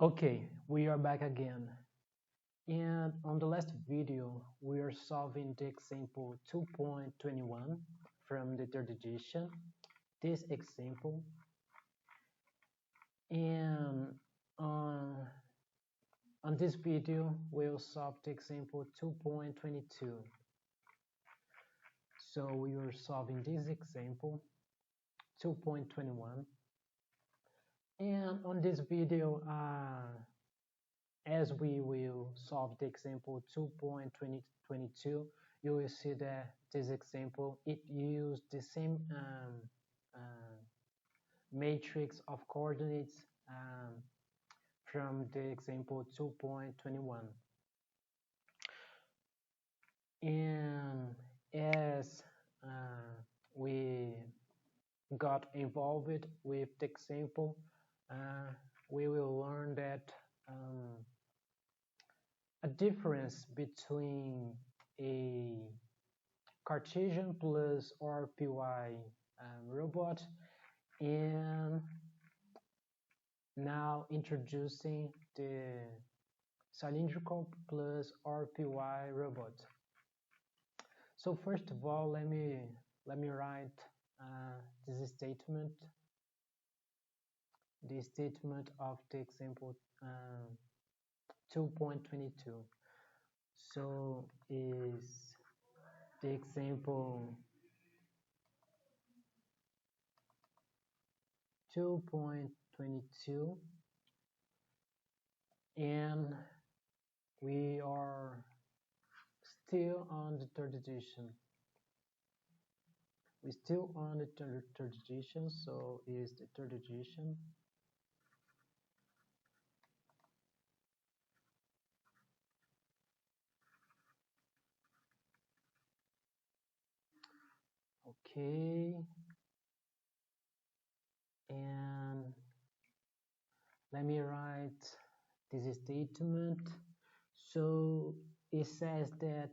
Okay, we are back again. And on the last video, we are solving the example 2.21 from the third edition. This example, and on, on this video, we'll solve the example 2.22. So we are solving this example 2.21. And on this video, as we will solve the example 2.22, you will see that this example, it used the same matrix of coordinates from the example 2.21. And as we got involved with the example, we will learn that a difference between a Cartesian plus RPY robot and now introducing the cylindrical plus RPY robot. So first of all, let me write this statement. The statement of the example 2.22. So is the example 2.22, and we are still on the third edition. We're still on the third edition, so is the third edition. Okay, and let me write this statement. So it says that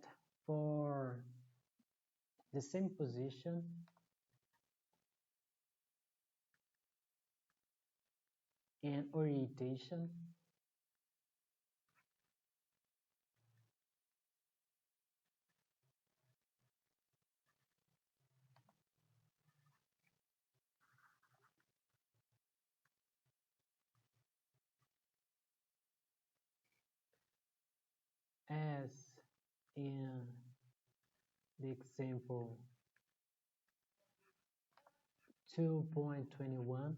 for the same position and orientation, as in the example 2.21,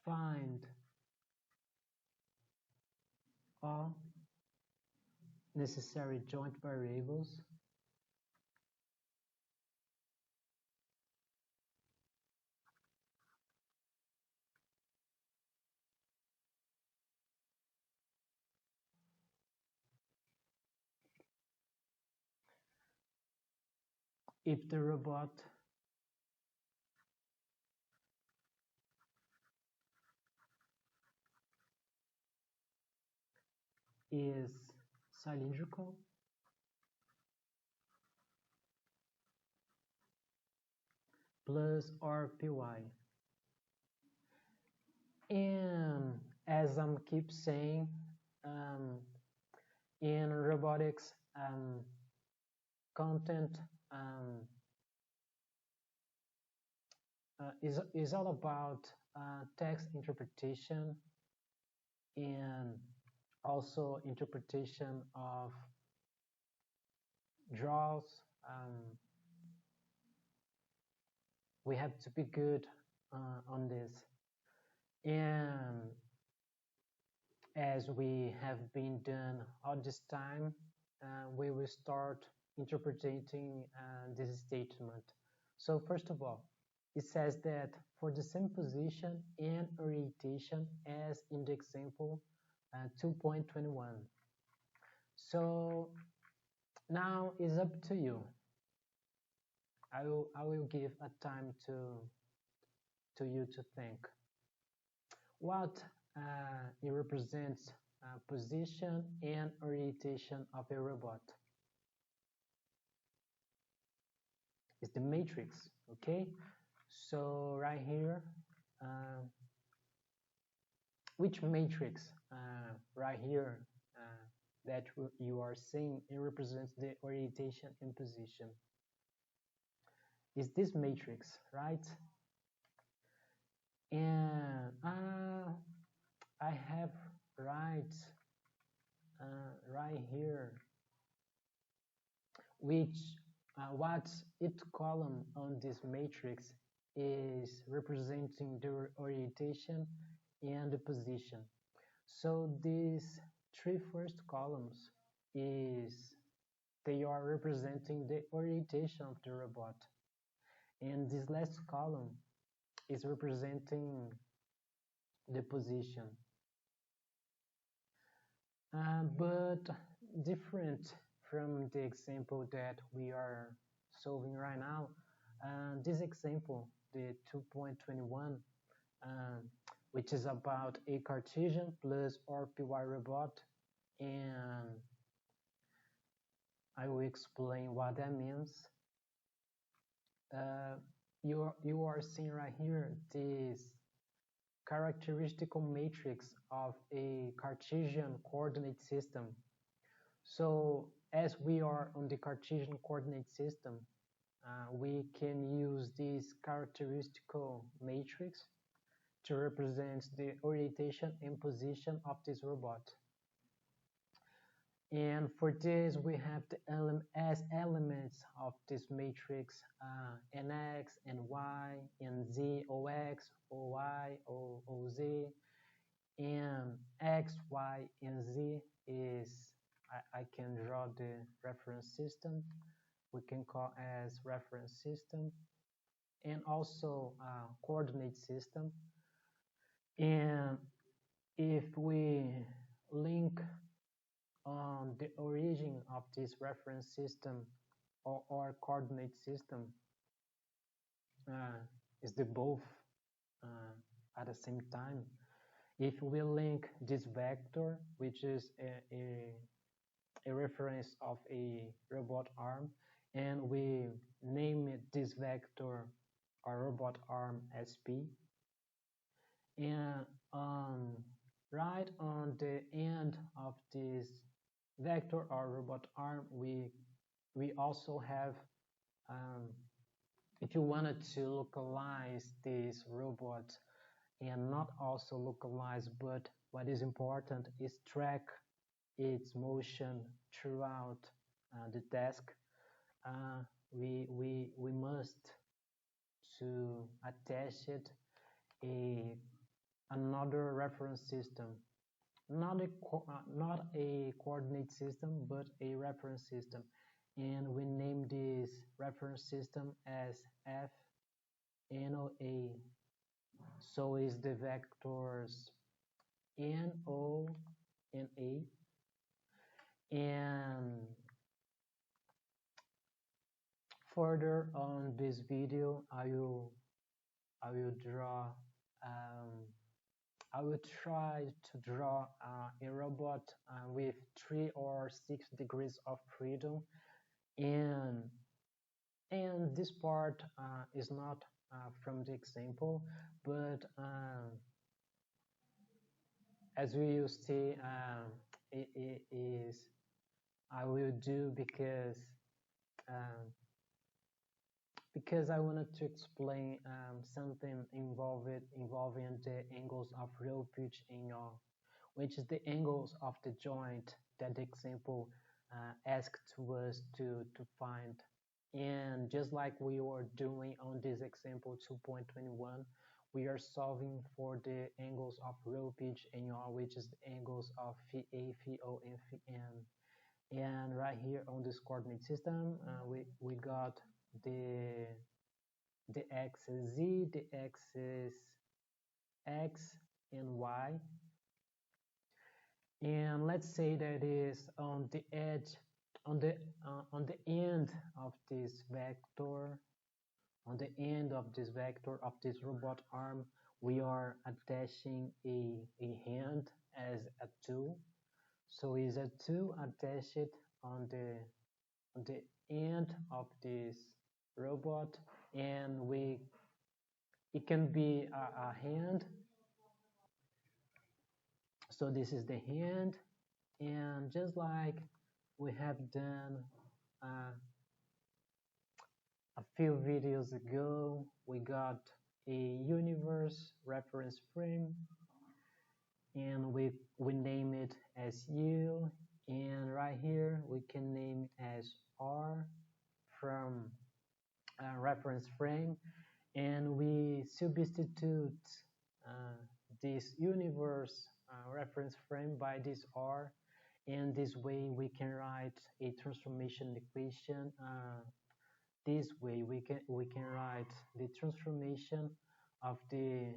find all necessary joint variables if the robot is cylindrical plus RPY. And as I'm keep saying, in robotics, content is all about text interpretation and also interpretation of draws. We have to be good on this. And as we have been done all this time, we will start interpreting this statement. So first of all, it says that for the same position and orientation as in the example 2.21. So now it's up to you. I will give a time to you to think. What it represents position and orientation of a robot. It's the matrix, okay? So right here, which matrix right here that you are seeing, it represents the orientation and position. Is this matrix, right? And I have right right here, which what each column on this matrix is representing the orientation and the position. So these three first columns is they are representing the orientation of the robot, and this last column is representing the position. But different from the example that we are solving right now, this example, the 2.21, which is about a Cartesian plus RPY robot, and I will explain what that means. You are seeing right here this characteristical matrix of a Cartesian coordinate system. So as we are on the Cartesian coordinate system, we can use this characteristical matrix to represent the orientation and position of this robot. And for this, we have as elements of this matrix nx, ny, and z, ox, oy, oz, and x, y, and z is, I can draw the reference system. We can call as reference system, and also coordinate system. And if we link on the origin of this reference system or coordinate system, is the both at the same time. If we link this vector, which is a reference of a robot arm, and we name it this vector or robot arm as P, and right on the end of this vector or robot arm, we also have, if you wanted to localize this robot, and not also localize, but what is important is track its motion throughout the task, we must to attach it another reference system, not a coordinate system, but a reference system, and we name this reference system as FNOA. So is the vectors NO and A, and further on this video I will draw I will try to draw a robot with 3 or 6 degrees of freedom, and this part is not from the example, but as we will see, it is I will do because I wanted to explain something involving the angles of row, pitch, and yaw, which is the angles of the joint that the example asked to us to find. And just like we were doing on this example 2.21, we are solving for the angles of row, pitch, and yaw, which is the angles of phi A, phi O, and phi N. And right here on this coordinate system, we got the axis z, the axis x and y, and let's say that is on the edge, on the end of this vector, on the end of this vector of this robot arm, we are attaching a hand as a tool. So is a tool attached on the end of this robot, and it can be a hand, So this is the hand, and just like we have done uh, a few videos ago, we got a universe reference frame, and we name it as U, and right here we can name it as R from reference frame, and we substitute uh, this universe reference frame by this R, and this way we can write a transformation equation. This way we can write the transformation of the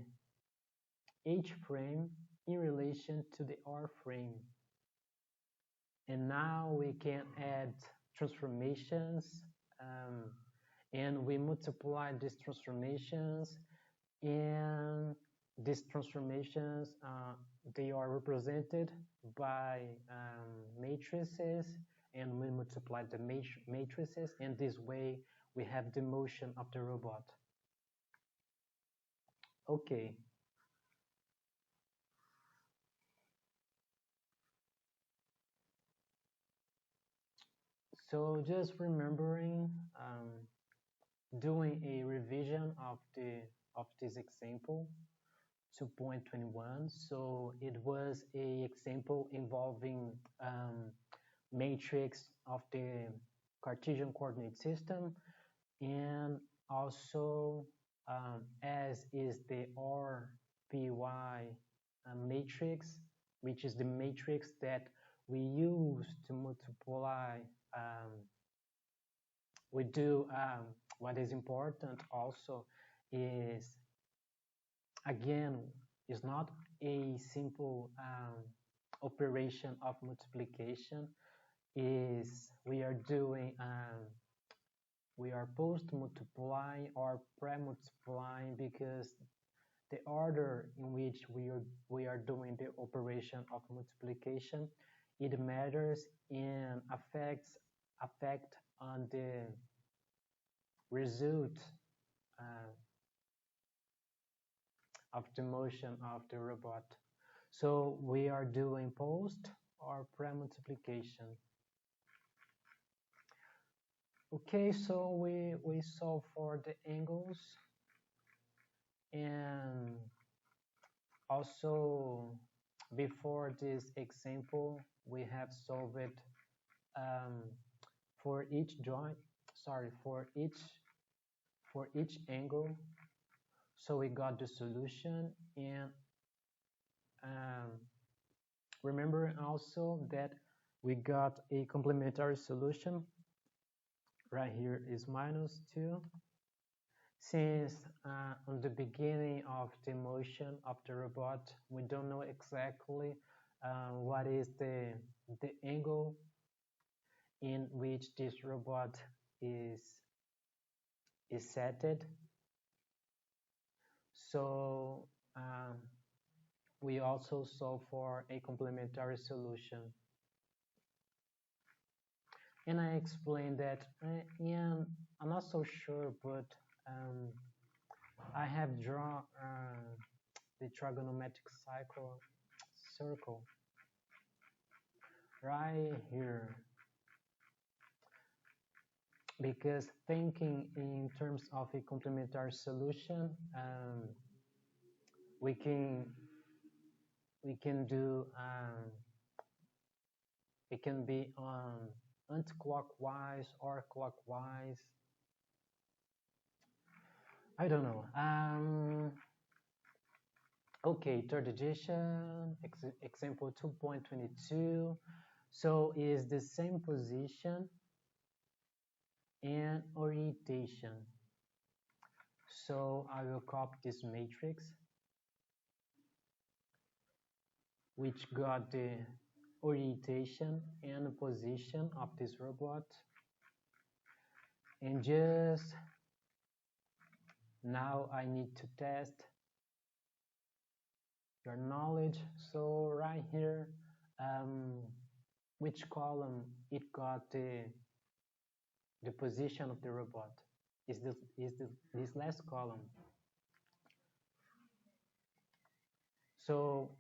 H frame in relation to the R frame. And now we can add transformations, and we multiply these transformations, and these transformations they are represented by matrices, and we multiply the matrices, and this way we have the motion of the robot. Okay, so just remembering, doing a revision of this example 2.21. So it was a example involving matrix of the Cartesian coordinate system, and also as is the RPY matrix, which is the matrix that we use to multiply. We do what is important also is, again, is not a simple operation of multiplication. Is we are doing we are post multiplying or pre-multiplying, because the order in which we are doing the operation of multiplication, it matters and affect on the result uh, of the motion of the robot. So we are doing post or pre-multiplication. Okay, so we solve for the angles, and also before this example we have solved it um, for each joint, sorry, for each angle. So we got the solution, and um, remember also that we got a complementary solution. Right here is -2. Since on the beginning of the motion of the robot, we don't know exactly what is the angle in which this robot is setted. So we also solve for a complementary solution. And I explained that, and I'm not so sure, but I have drawn the trigonometric circle right here, because thinking in terms of a complementary solution, we can do it can be anti-clockwise or clockwise. I don't know. Okay, third edition, example 2.22. So is the same position and orientation. So I will copy this matrix, which got the orientation and position of this robot. And just now I need to test your knowledge. So right here, which column it got the position of the robot? Is this last column? So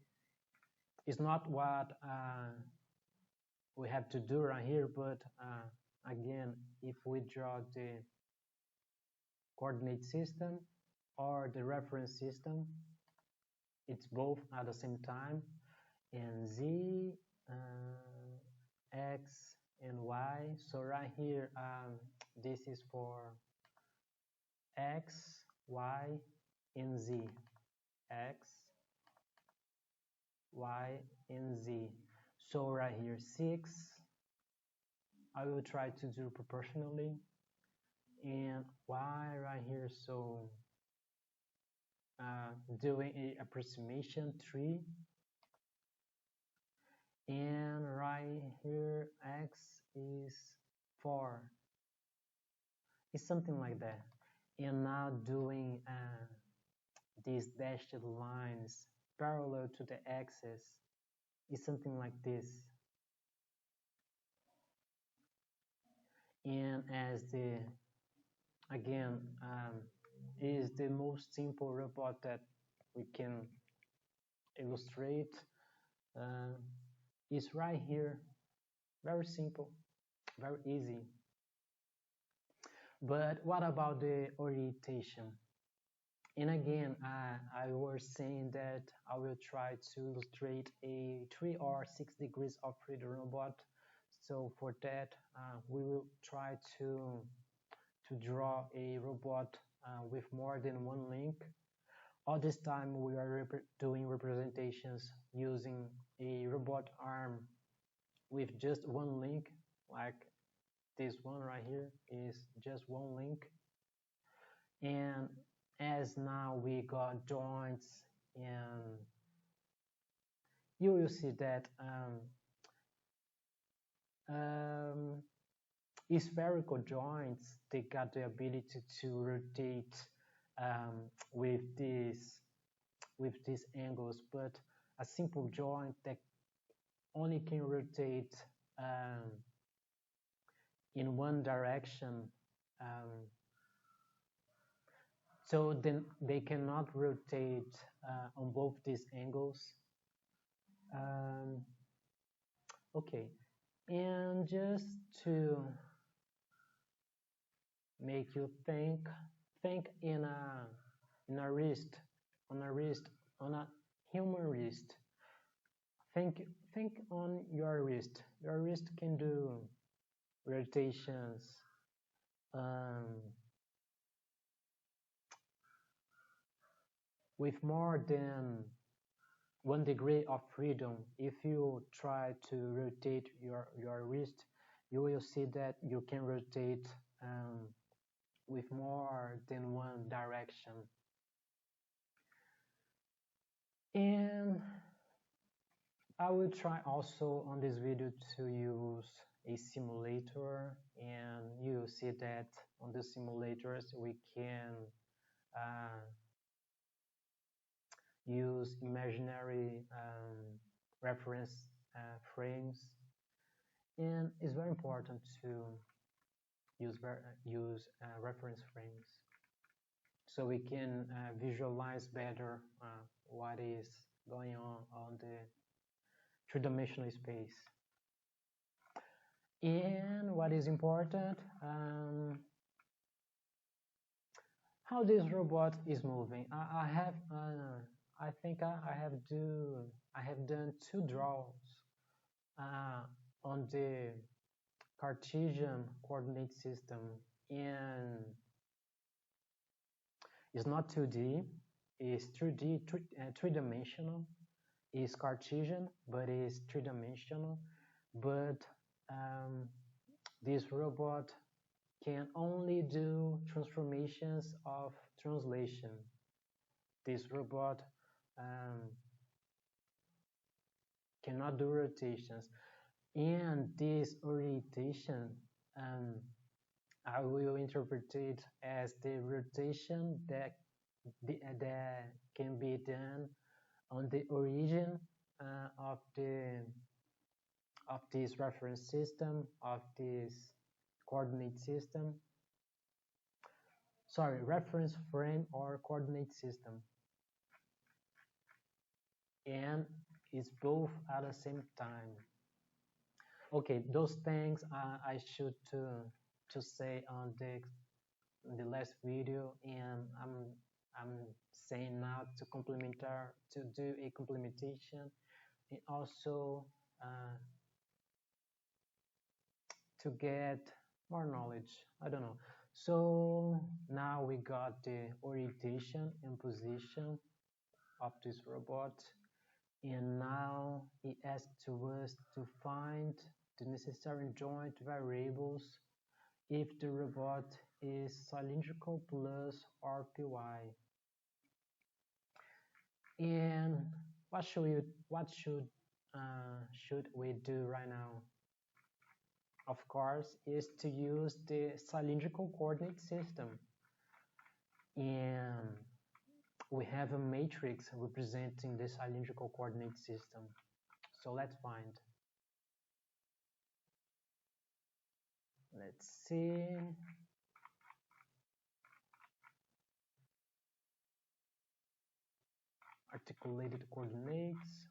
it's not what we have to do right here, but again, if we draw the coordinate system or the reference system, it's both at the same time, and z, x, and y. So right here, this is for x, y, and z. X, y, and z. So right here, 6, I will try to do proportionally, and y right here, so doing a approximation 3, and right here x is 4. It's something like that. And now doing these dashed lines parallel to the axis is something like this. And as the again is the most simple robot that we can illustrate, is right here. Very simple, very easy. But what about the orientation? And again, I was saying that I will try to illustrate a 3 or 6 degrees of freedom robot. So for that, we will try to draw a robot with more than one link. All this time we are doing representations using a robot arm with just one link, like this one right here is just one link. And as now we got joints, and you will see that spherical joints, they got the ability to rotate with these angles, but a simple joint that only can rotate in one direction, so then they cannot rotate on both these angles. Okay, and just to make you think in a wrist, on a human wrist. Think on your wrist. Your wrist can do rotations with more than 1 degree of freedom. If you try to rotate your wrist, you will see that you can rotate with more than one direction. And I will try also on this video to use a simulator, and you will see that on the simulators we can use imaginary reference frames, and it's very important to use reference frames so we can visualize better what is going on the three-dimensional space. And what is important, how this robot is moving. I think I have done 2 draws on the Cartesian coordinate system, and it's not 2D, it's 3D, three-dimensional. It's Cartesian, but it's three-dimensional. But this robot can only do transformations of translation. This robot cannot do rotations. And this orientation, I will interpret it as the rotation that can be done on the origin of this reference system, of this coordinate system. Sorry, reference frame or coordinate system. And It's both at the same time. Okay, those things I should to say on the last video, and I'm saying now to complementar to do a complementation, and also uh, to get more knowledge. I don't know. So now we got the orientation and position of this robot, and now he asks to us to find the necessary joint variables if the robot is cylindrical plus RPY. And what should we do right now? Of course, is to use the cylindrical coordinate system, and we have a matrix representing the cylindrical coordinate system. So let's find. Let's see. Articulated coordinates.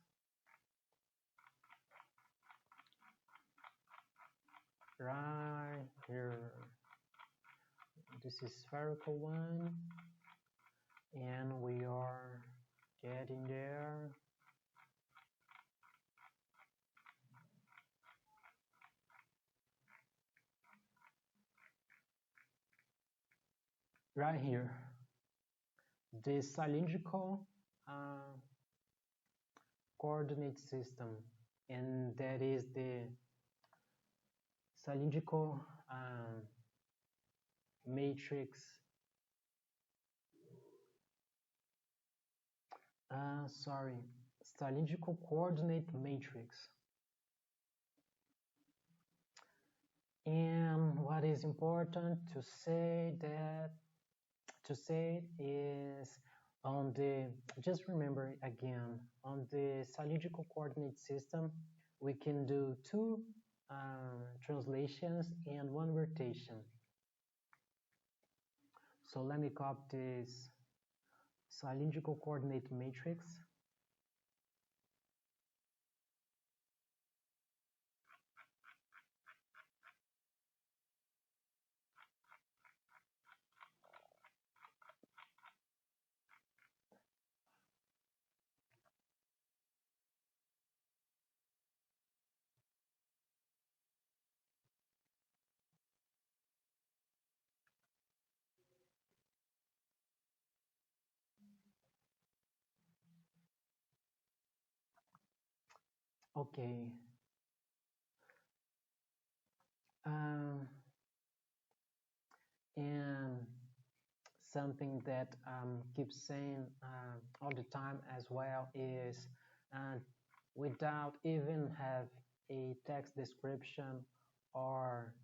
Right here. This is spherical one, and we are getting there. Right here, the cylindrical coordinate system, and that is the cylindrical matrix. Sorry, cylindrical coordinate matrix. And what is important to say is on the, just remember again, on the cylindrical coordinate system, we can do two translations and one rotation. So let me copy this cylindrical coordinate matrix. Okay. Um, and something that keep saying all the time as well is without even have a text description or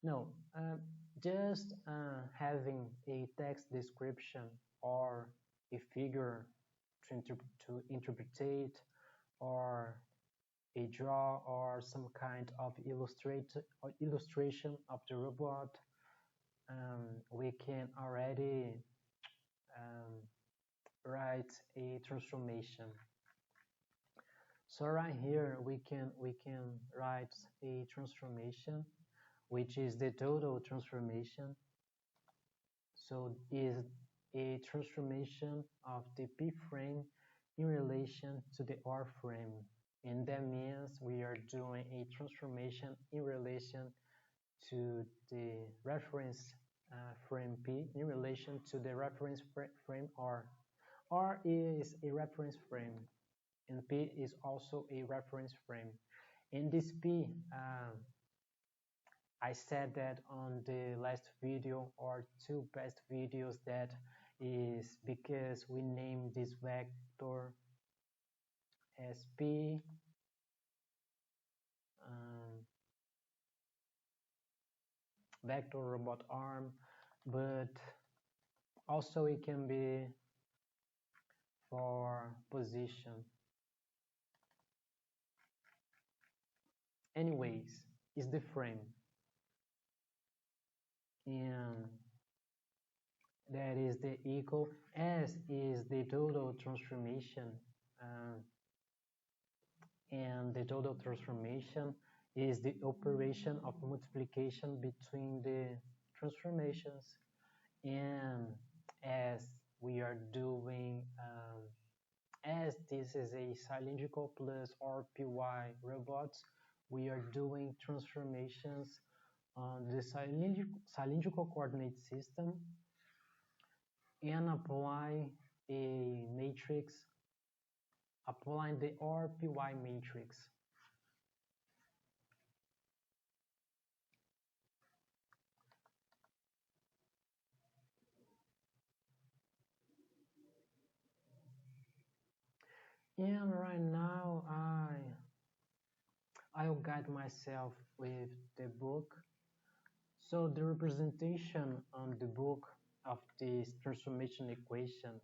no, just having a text description or a figure to interpret or a draw or some kind of illustration of the robot, we can already write a transformation. So right here we can write a transformation, which is the total transformation. So is a transformation of the P frame in relation to the R frame. And that means we are doing a transformation in relation to the reference frame P in relation to the reference frame R. R is a reference frame, and P is also a reference frame. In this P, I said that on the last video or two past videos, that is because we named this vector as P vector robot arm, but also it can be for position. Anyways, it's the frame. And that is the equal. S is the total transformation, uh, and the total transformation is the operation of multiplication between the transformations. And as we are doing, as this is a cylindrical plus RPY robots, we are doing transformations on the cylindrical coordinate system and apply a matrix, applying the RPY matrix. And right now, I'll guide myself with the book. So the representation on the book of this transformation equation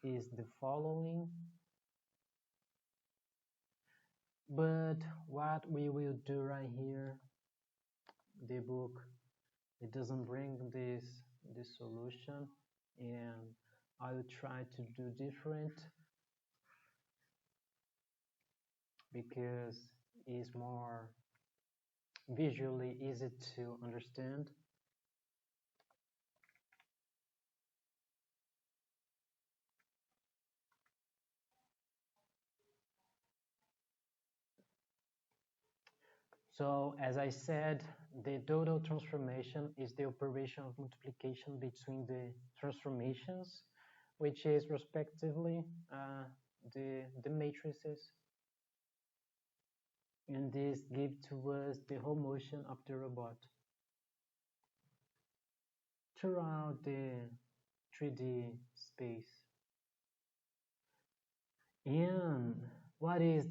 is the following. But what we will do right here, the book, it doesn't bring this solution, and I will try to do different because it's more visually easy to understand. So as I said, the total transformation is the operation of multiplication between the transformations, which is respectively the matrices. And this gives to us the whole motion of the robot throughout the 3D space. And what is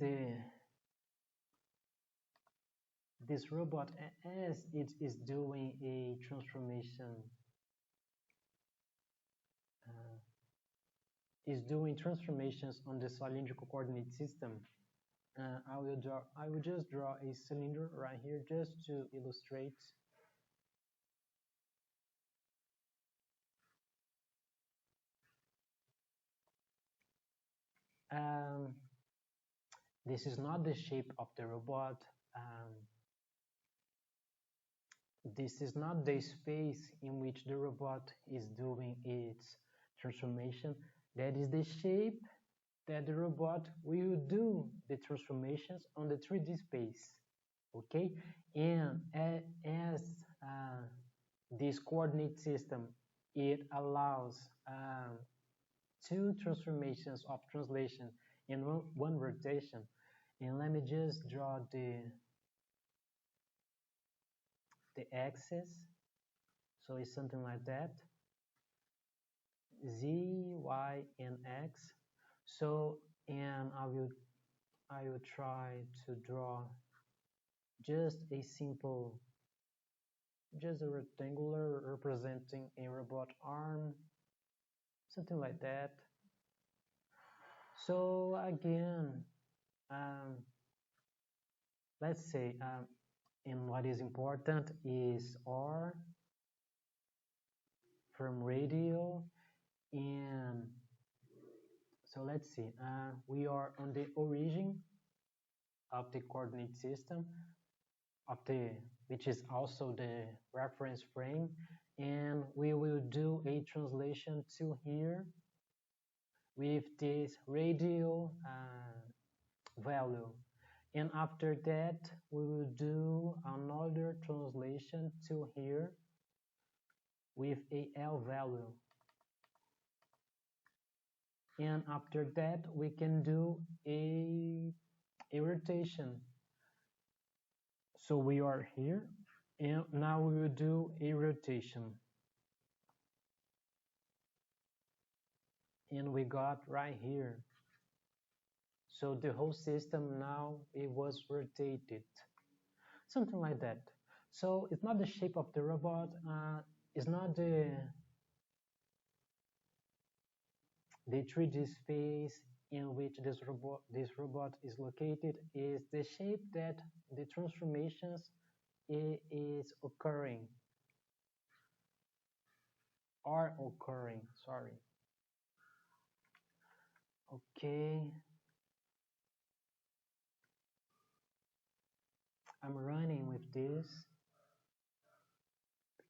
this robot, as it is doing a transformation, uh, is doing transformations on the cylindrical coordinate system. I will just draw a cylinder right here just to illustrate. Um, this is not the shape of the robot. This is not the space in which the robot is doing its transformation. That is the shape that the robot will do the transformations on the 3D space. Okay, and as this coordinate system, it allows two transformations of translation in one rotation. And let me just draw the axis. So it's something like that. Z, Y, and X. So, and I will try to draw just a simple, just a rectangular representing a robot arm, something like that. So again, let's say, and what is important is R from radial, and so let's see, we are on the origin of the coordinate system of which is also the reference frame, and we will do a translation to here with this radial value, and after that we will do another translation to here with a L value, and after that we can do a rotation. So we are here, and now we will do a rotation. And we got right here. So the whole system now, it was rotated. Something like that. So it's not the shape of the robot, it's not the 3D space in which this robot is located, is the shape that the transformations is occurring. are occurring, sorry. Okay, I'm running with this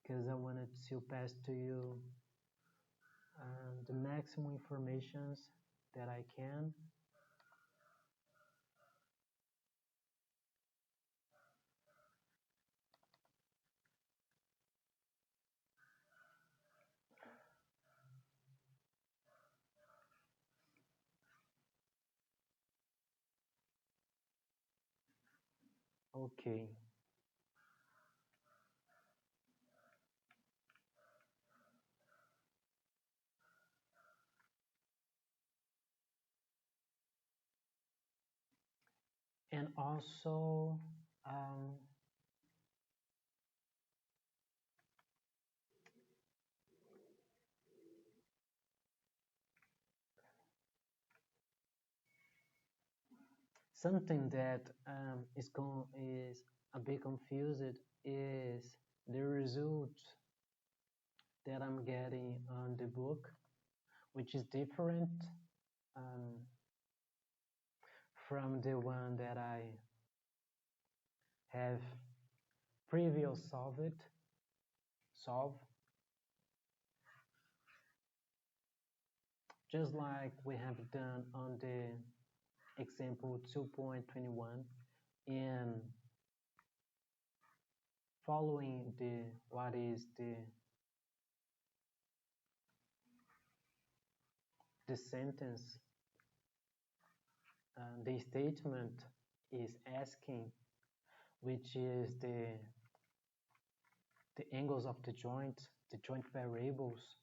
because I wanted to pass to you the maximum informations that I can. Okay. And also, um, something that is a bit confused is the result that I'm getting on the book, which is different um, from the one that I have previous solve, just like we have done on the example 2.21, and following what is the sentence, the statement is asking, which is the angles of the joint variables.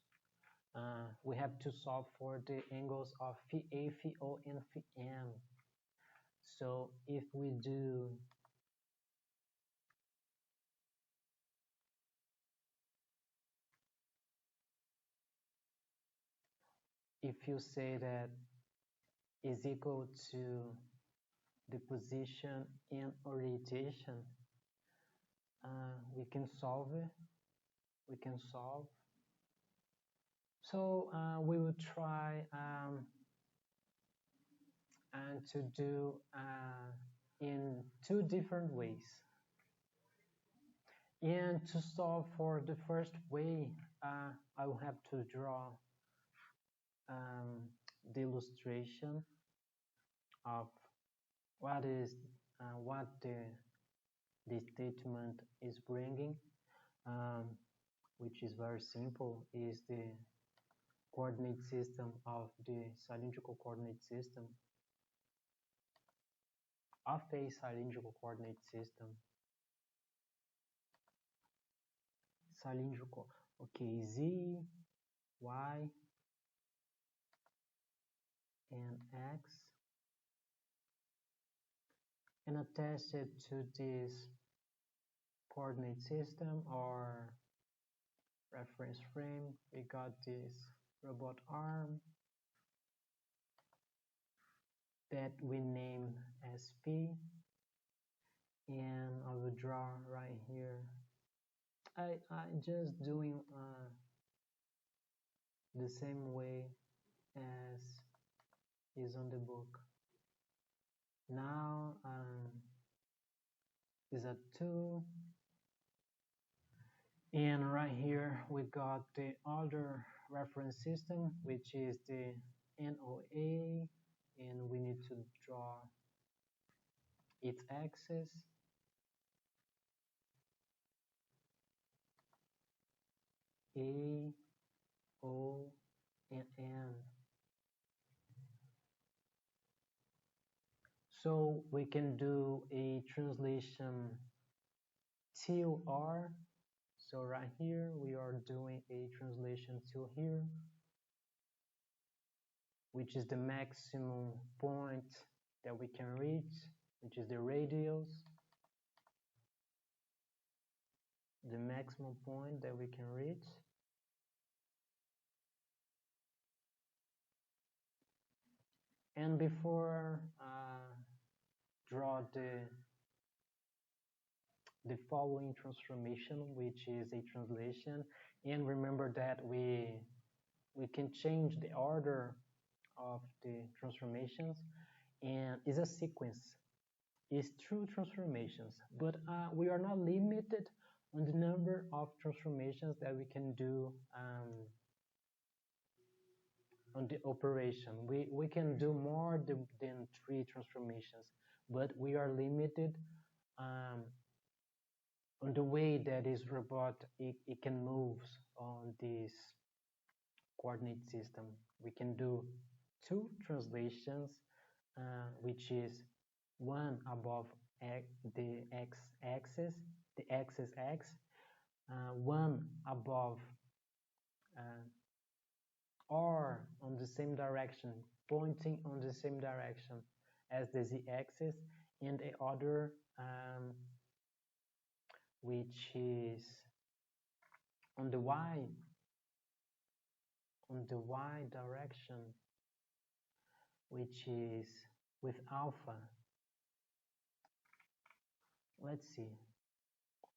We have to solve for the angles of phi A, phi O, and phi M. So if we do if you say that is equal to the position and orientation, we can solve it. We can solve. So we will try and to do in two different ways. And to solve for the first way, I will have to draw the illustration of what is what the statement is bringing, which is very simple, is the coordinate system of the cylindrical coordinate system of a cylindrical coordinate system. Cylindrical, okay, z, y, and x, and attach it to this coordinate system or reference frame. We got this robot arm that we name as P, and I will draw right here. I just doing the same way as is on the book. Now is a 2, and right here we got the other reference system, which is the NOA, and we need to draw its axis. A, O, and N. So we can do a translation till R. So right here we are doing a translation till here, which is the maximum point that we can reach, which is the radius. The maximum point that we can reach. And before draw the following transformation, which is a translation. And remember that we can change the order of the transformations, and it's a sequence. It's true transformations, but we are not limited on the number of transformations that we can do on the operation. We can do more than three transformations, but we are limited um, on the way that this robot it can move on this coordinate system. We can do two translations, which is one above the x-axis, the axis x, one above uh, or on the same direction, pointing on the same direction as the z-axis, and the other which is on the y direction, which is with alpha. Let's see.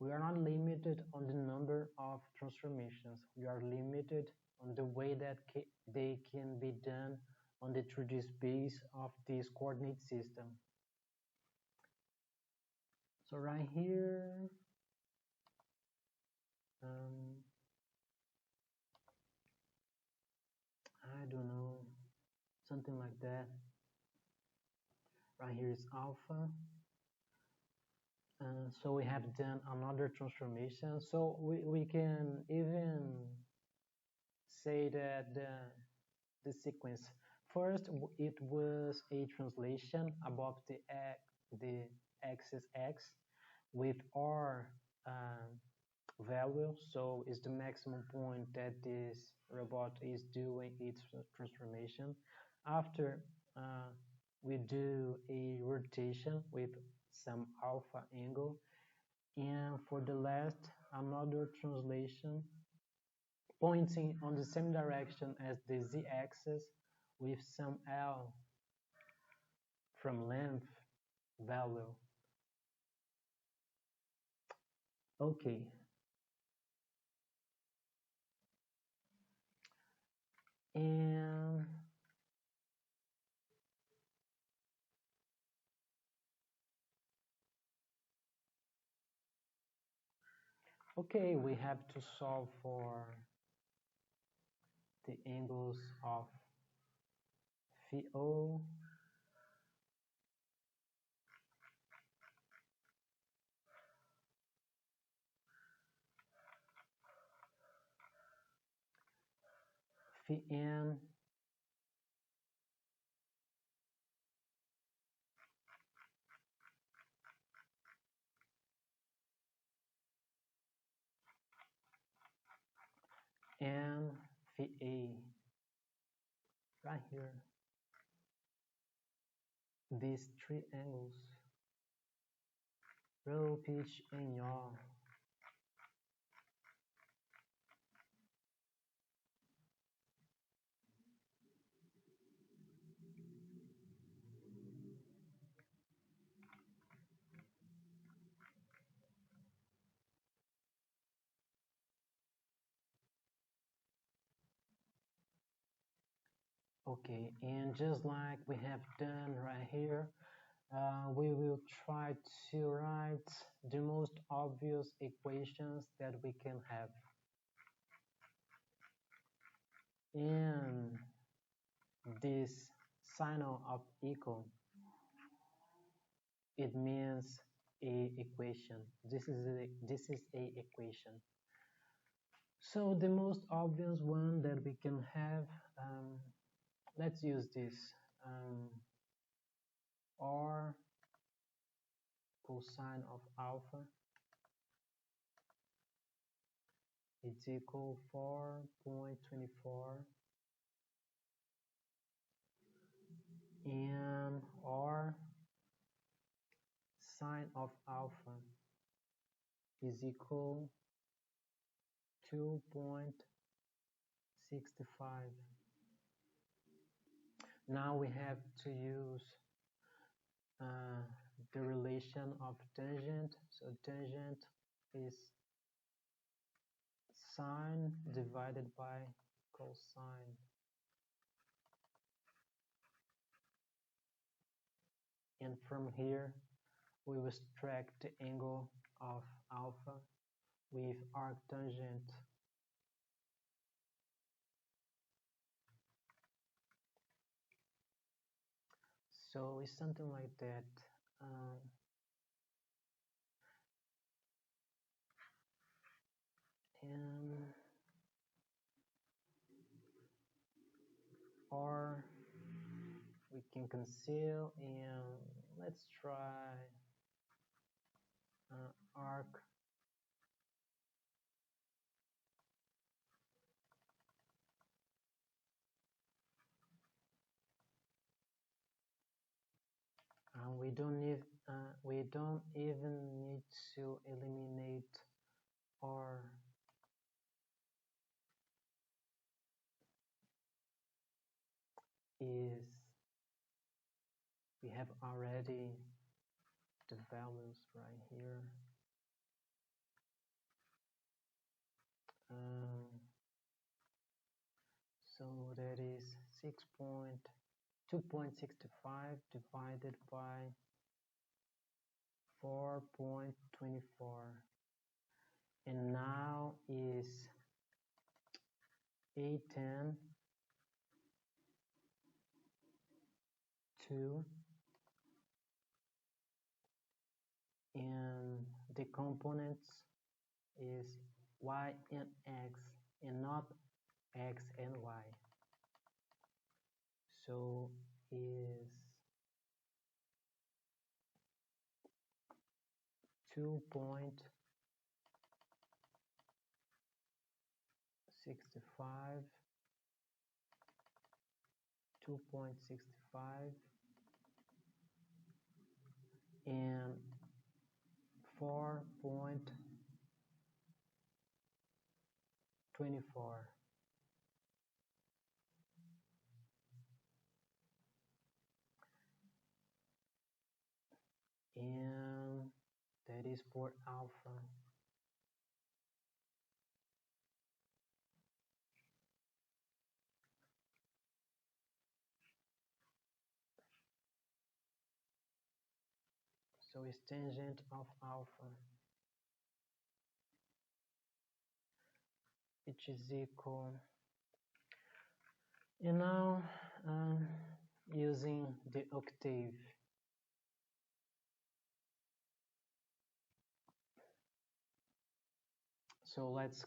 We are not limited on the number of transformations. We are limited on the way that they can be done on the 3D space of this coordinate system. So right here, I don't know, something like that. Right here is alpha. So we have done another transformation. So we can even say that the sequence, first it was a translation above the axis x with r value, so it's the maximum point that this robot is doing its transformation. After we do a rotation with some alpha angle, and for the last, another translation pointing on the same direction as the z-axis with some L from length value. Okay. And okay, we have to solve for the angles of phi O phi N and phi A right here. These three angles, rho, pitch, and yaw. Okay, and just like we have done right here, we will try to write the most obvious equations that we can have. And this sign of equal, it means a equation. This is a equation. So the most obvious one that we can have, let's use this. R cosine of alpha is equal 4.24, and R sine of alpha is equal 2.65. Now we have to use the relation of tangent. So tangent is sine divided by cosine. And from here, we will subtract the angle of alpha with arctangent. So it's something like that. And or we can conceal, and let's try arc we don't even need to eliminate r. Is we have already the values right here. So that is 2.65 divided by 4.24, and now is 810 2, and the components is y and x and not x and y. So is 2.65 and 4.24. And that is for alpha. So it's tangent of alpha, which is equal, and now using the octave. So let's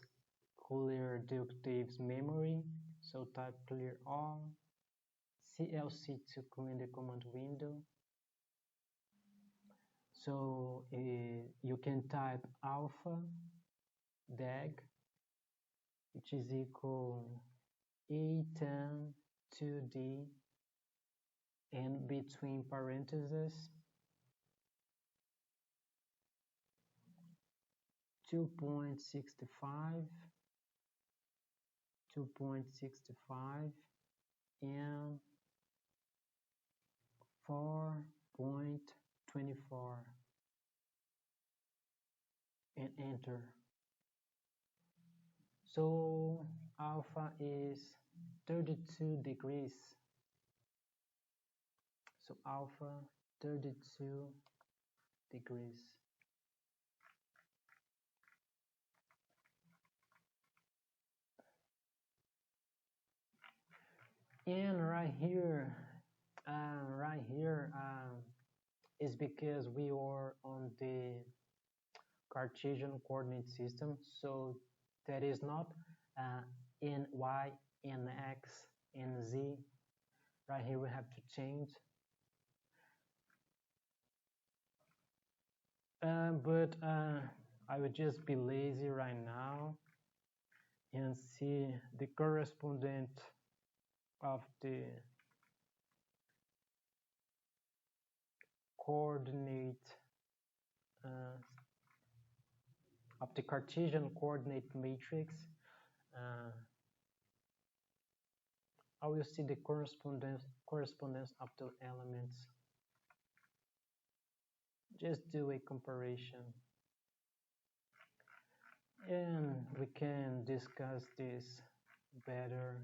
clear the octave's memory. So type clear all, CLC to clean the command window. So you can type alpha dag, which is equal A10 2D, and between parentheses 2.65 and 4.24, and enter. So alpha is 32 degrees. So alpha 32 degrees. And right here is because we are on the Cartesian coordinate system, so that is not in y, in x, in z. Right here we have to change. But I would just be lazy right now and see the correspondent of the coordinate of the Cartesian coordinate matrix. I will see the correspondence of the elements. just do a comparison, and we can discuss this better.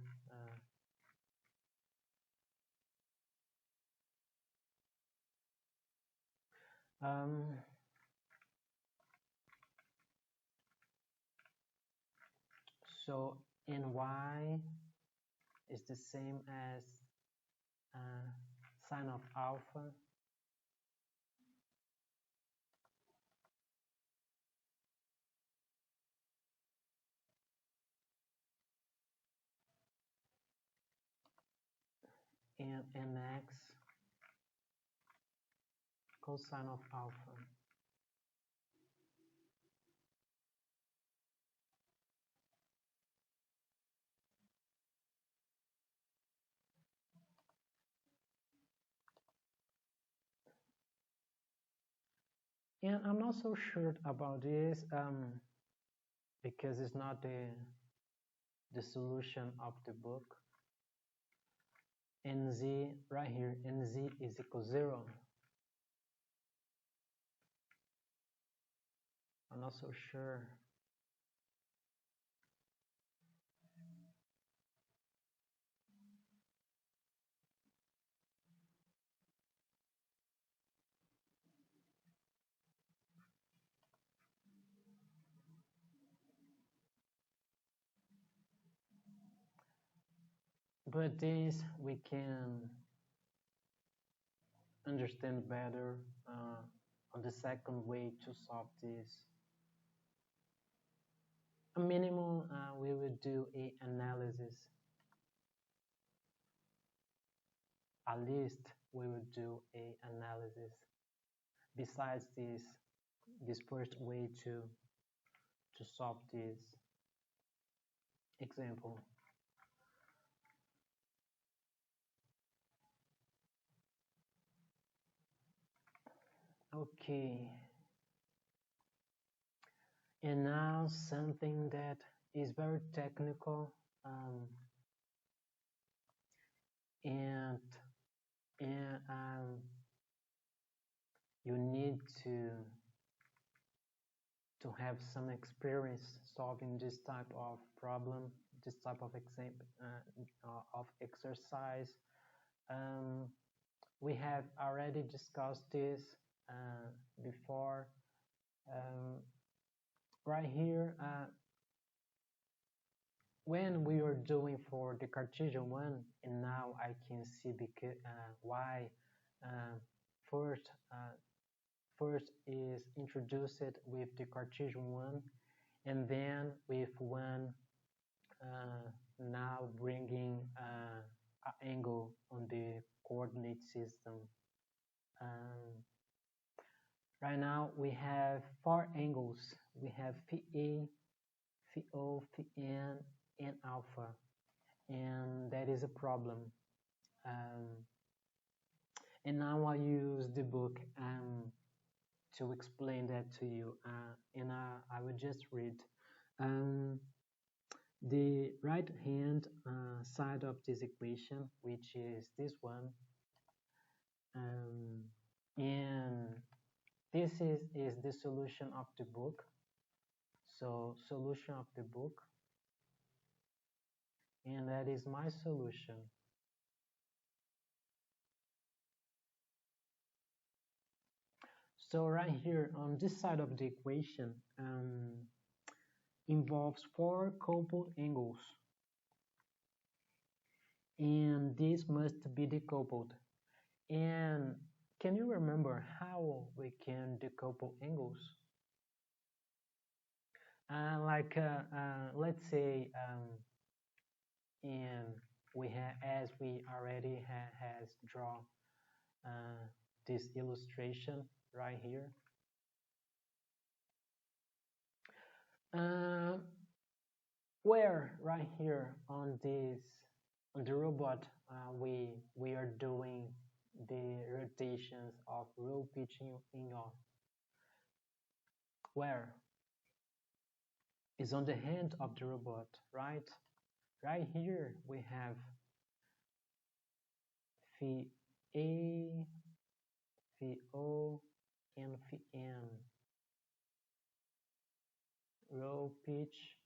Um, so NY is the same as uh, sine of alpha, and NX cosine of alpha. And I'm not so sure about this because it's not the solution of the book. NZ right here, NZ is equal 0. I'm not so sure. But this we can understand better on the second way to solve this. A minimum, we will do a analysis. At least we will do a analysis. Besides this first way to solve this example. Okay. And now something that is very technical and you need to have some experience solving this type of problem, this type of of exercise. We have already discussed this before. Right here, when we are doing for the Cartesian one, and now I can see because why first first is introduced with the Cartesian one, and then with one now bringing an angle on the coordinate system. Right now we have 4 angles. We have phi A, phi O, phi N, and alpha, and that is a problem. And now I use the book to explain that to you, and I will just read. The right hand side of this equation, which is this one, and this is the solution of the book. So solution of the book, and that is my solution. So right here on this side of the equation involves 4 coupled angles, and this must be decoupled. And can you remember how we can decouple angles? Let's say, and we have, as we already has drawn this illustration right here. Where right here on the robot we are doing the rotations of row pitching in yaw. Where is on the hand of the robot, right? Right here we have phi A, phi O, NVM row pitch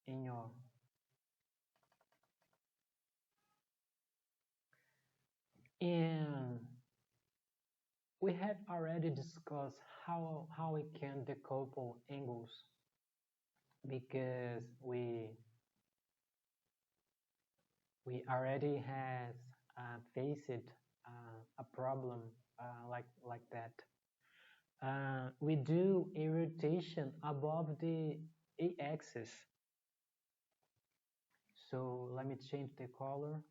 in your and we have already discussed how we can decouple angles because we already has faced a problem like that. We do a rotation above the a-axis. So let me change the color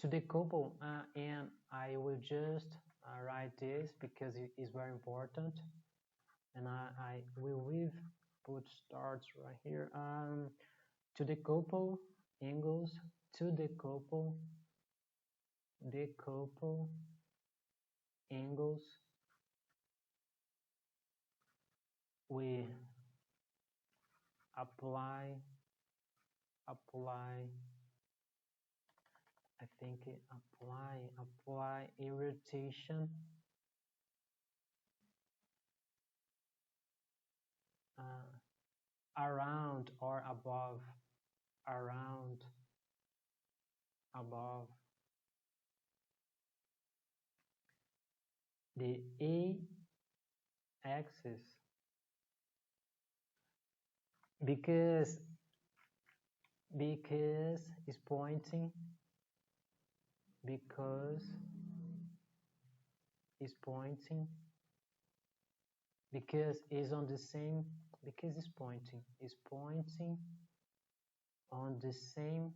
to decouple, and I will just write this because it is very important, and I will leave put starts right here. To decouple angles, to decouple angles, we apply I think apply a rotation around or above the a-axis because it's pointing because it's pointing because it's on the same because it's pointing on the same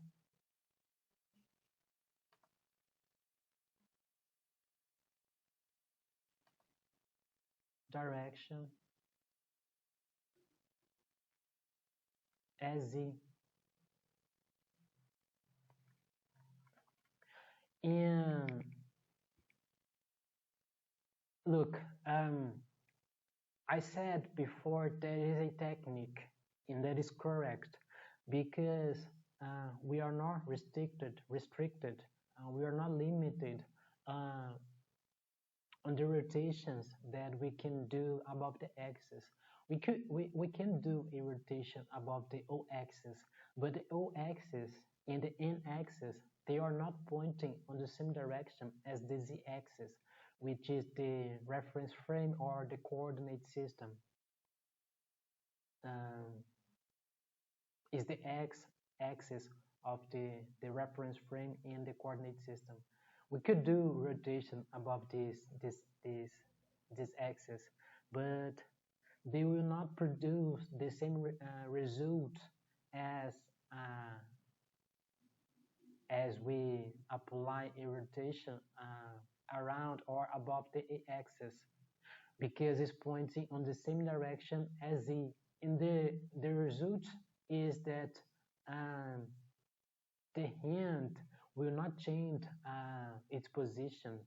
direction as the and look, I said before there is a technique and that is correct because we are not restricted, we are not limited uh, on the rotations that we can do above the axis. We can do a rotation above the o-axis, but the o-axis and the n-axis, they are not pointing on the same direction as the z-axis, which is the reference frame or the coordinate system. Um, is the x-axis of the reference frame in the coordinate system. We could do rotation above this axis, but they will not produce the same result as as we apply a rotation around or above the axis because it's pointing on the same direction as the in the result is that um, the hand will not change its position.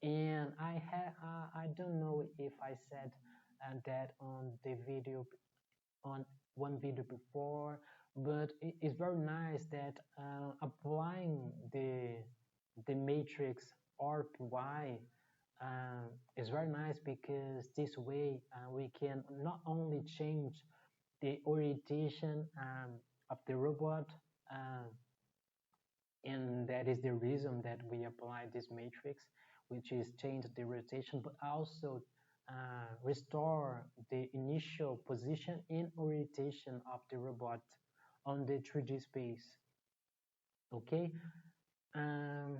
And I don't know if I said that on the video on one video before, but it's very nice that applying the matrix RPY is very nice because this way we can not only change the orientation of the robot, and that is the reason that we apply this matrix, which is change the rotation, but also restore the initial position and orientation of the robot on the 3D space. Okay, um,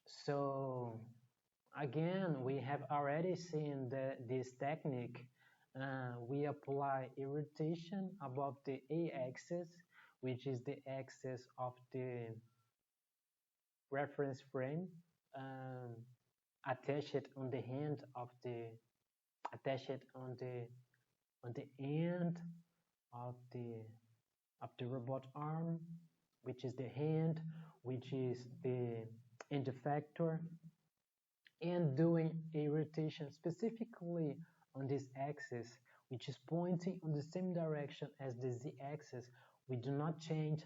so again, we have already seen this technique. We apply a rotation above the a-axis, which is the axis of the reference frame, um, attach it on the hand of the attach it on the end of the robot arm, which is the hand, which is the end effector, and doing a rotation specifically on this axis, which is pointing on the same direction as the z-axis. We do not change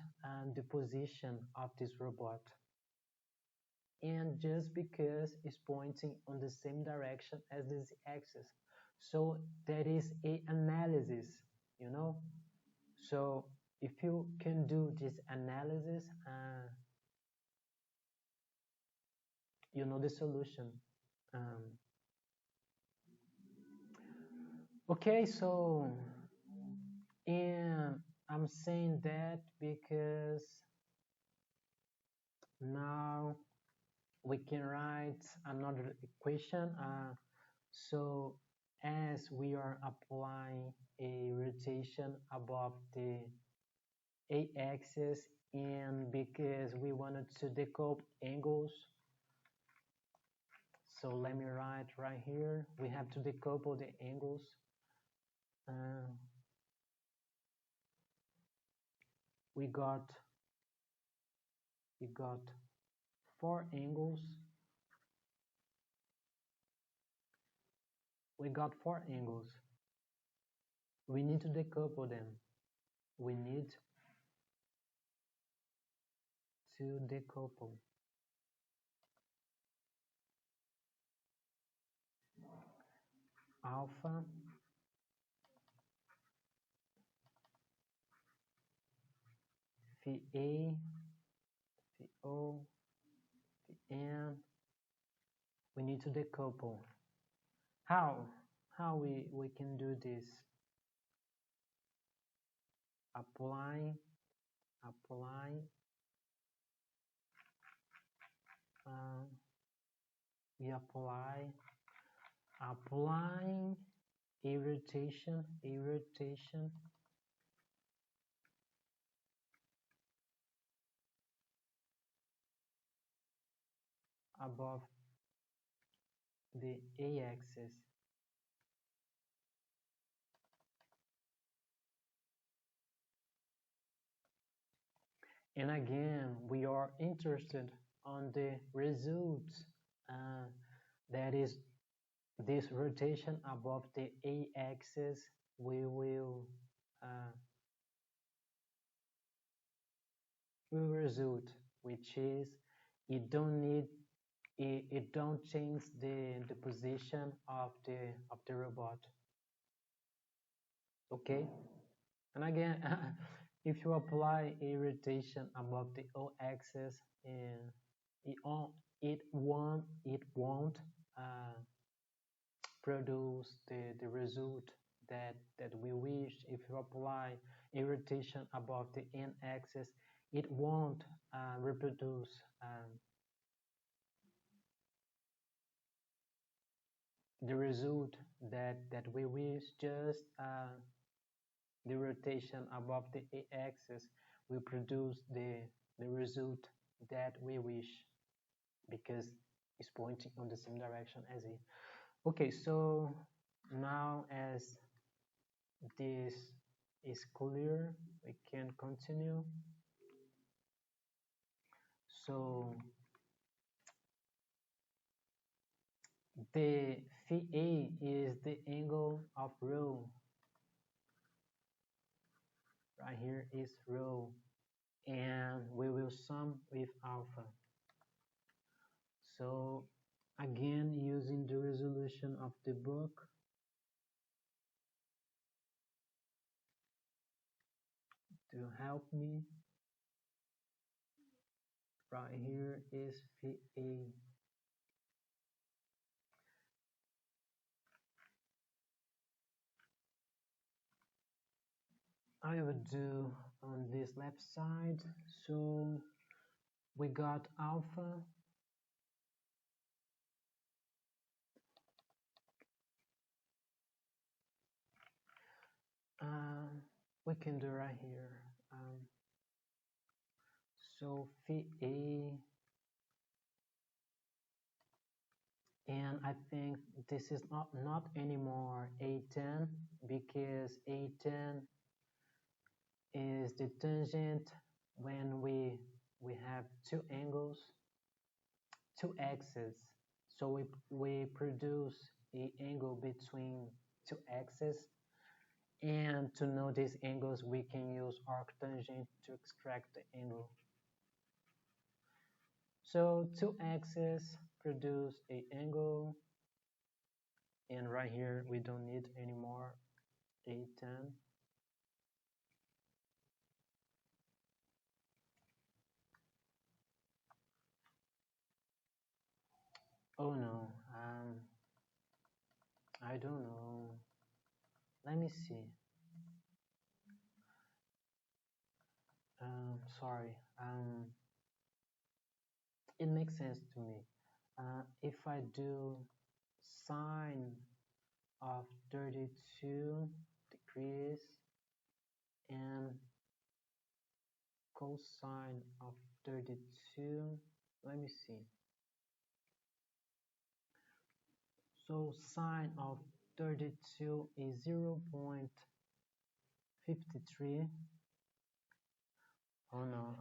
the position of this robot. And just because it's pointing on the same direction as the z-axis. So that is a analysis, you know. So if you can do this analysis, you know the solution. Um, okay, so and I'm saying that because now we can write another equation. So as we are applying a rotation above the a-axis, and because we wanted to decouple angles, so let me write right here, we have to decouple the angles. Uh, we got four angles. We got four angles. We need to decouple them. We need to decouple. Alpha phi A, phi O, phi N. We need to decouple. How? How we can do this? Apply, uh, we applying a rotation above the a-axis. And again, we are interested on the results, that is this rotation above the a-axis. We will result, which is it don't change the position of the robot. Okay, and again, if you apply a rotation above the o-axis, and it won't produce the result that we wish. If you apply a rotation above the n-axis, it won't reproduce the result that we wish. Just the rotation above the a-axis will produce the result that we wish, because it's pointing on the same direction as it. Okay, so now as this is clear, we can continue. So the phi A is the angle of rho. Right here is rho, and we will sum with alpha. So again, using the resolution of the book, to help me, right here is phi A. I would do on this left side. So we got alpha we can do right here. So phi A, and I think this is not anymore A10, because A10 is the tangent when we have two angles, two axes. So we produce a angle between two axes. And to know these angles, we can use arctangent to extract the angle. So two axes produce a angle, and right here we don't need anymore a tan. Oh no, I don't know. Let me see. Sorry. It makes sense to me. If I do sine of 32 degrees and cosine of 32, let me see. So sine of 32 is 0.53. Oh no,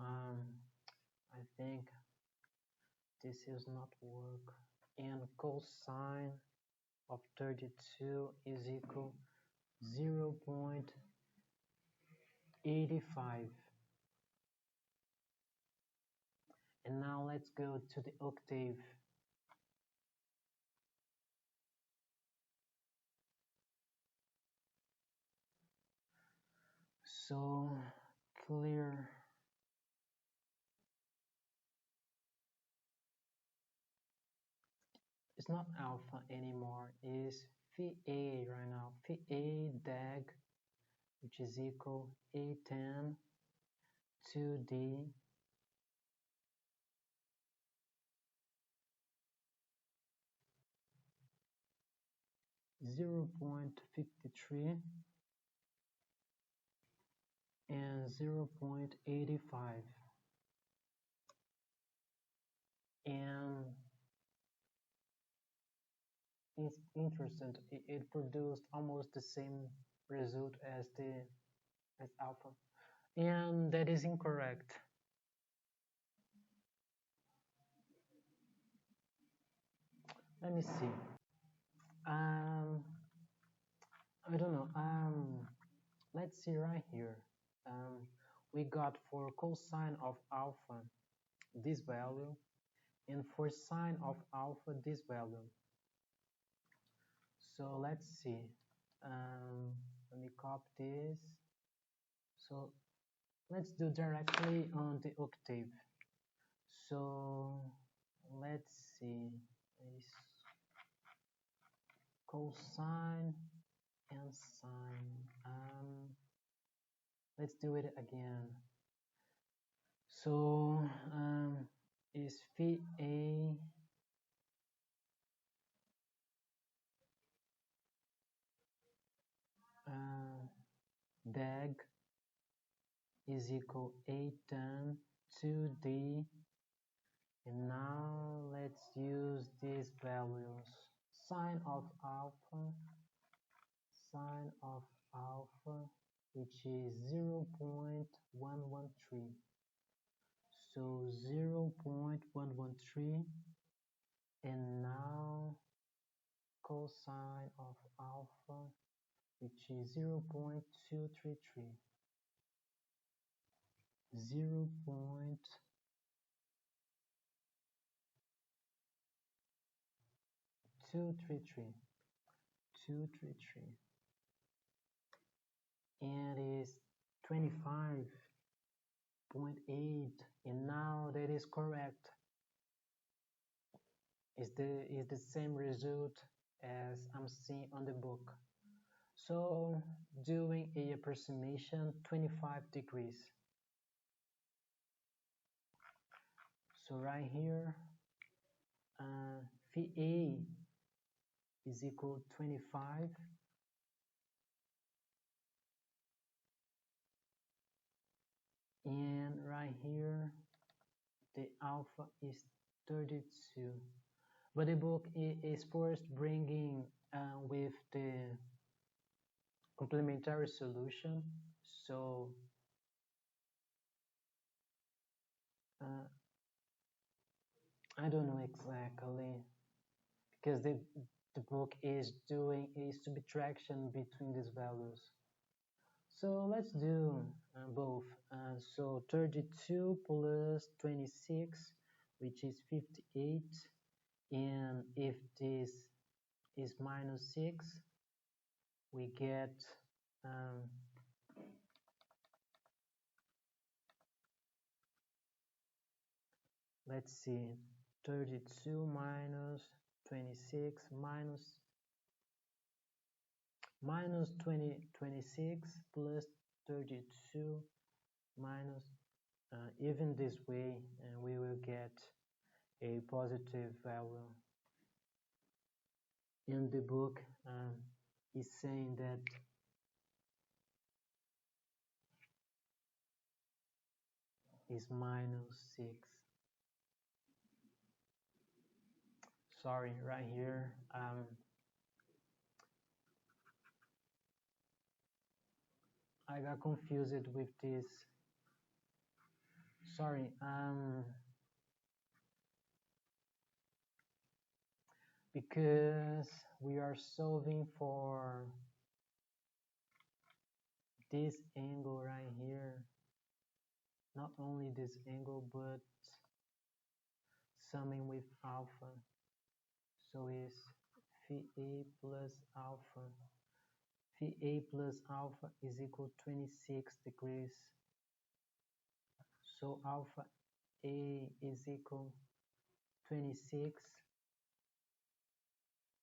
I think this is not work. And cosine of 32 is equal 0.85. And now let's go to the octave. So clear. It's not alpha anymore, it's phi A right now. Phi A dag, which is equal A tan 2D 0.53 and 0.85. And it's interesting, it produced almost the same result as alpha. And that is incorrect. Let me see. I don't know. Let's see right here. We got for cosine of alpha this value, and for sine of alpha this value. So let's see. Let me copy this. So let's do directly on the octave. So let's see. Is cosine and sine. Let's do it again. So is phi A dag is equal A tan 2D, and now let's use these values. Sine of alpha, which is 0.113. So 0.113, and now cosine of alpha, which is 0.233. 0.233. And is 25.8, and now that is correct. Is the same result as I'm seeing on the book. So doing a approximation 25 degrees. So right here, phi A is equal to 25, and right here the alpha is 32. But the book is first bringing with the complementary solution. So I don't know exactly, because the book is doing a subtraction between these values. So let's do both. So 32 plus 26, which is 58. And if this is minus 6, we get let's see, 32 minus 26 minus 26 plus 32 minus even this way, and we will get a positive value. In the book is saying that is minus 6. Sorry, right here I got confused with this. Sorry, because we are solving for this angle right here, not only this angle but summing with alpha, so it's phi a plus alpha. Phi a plus alpha is equal to 26 degrees, so alpha a is equal 26,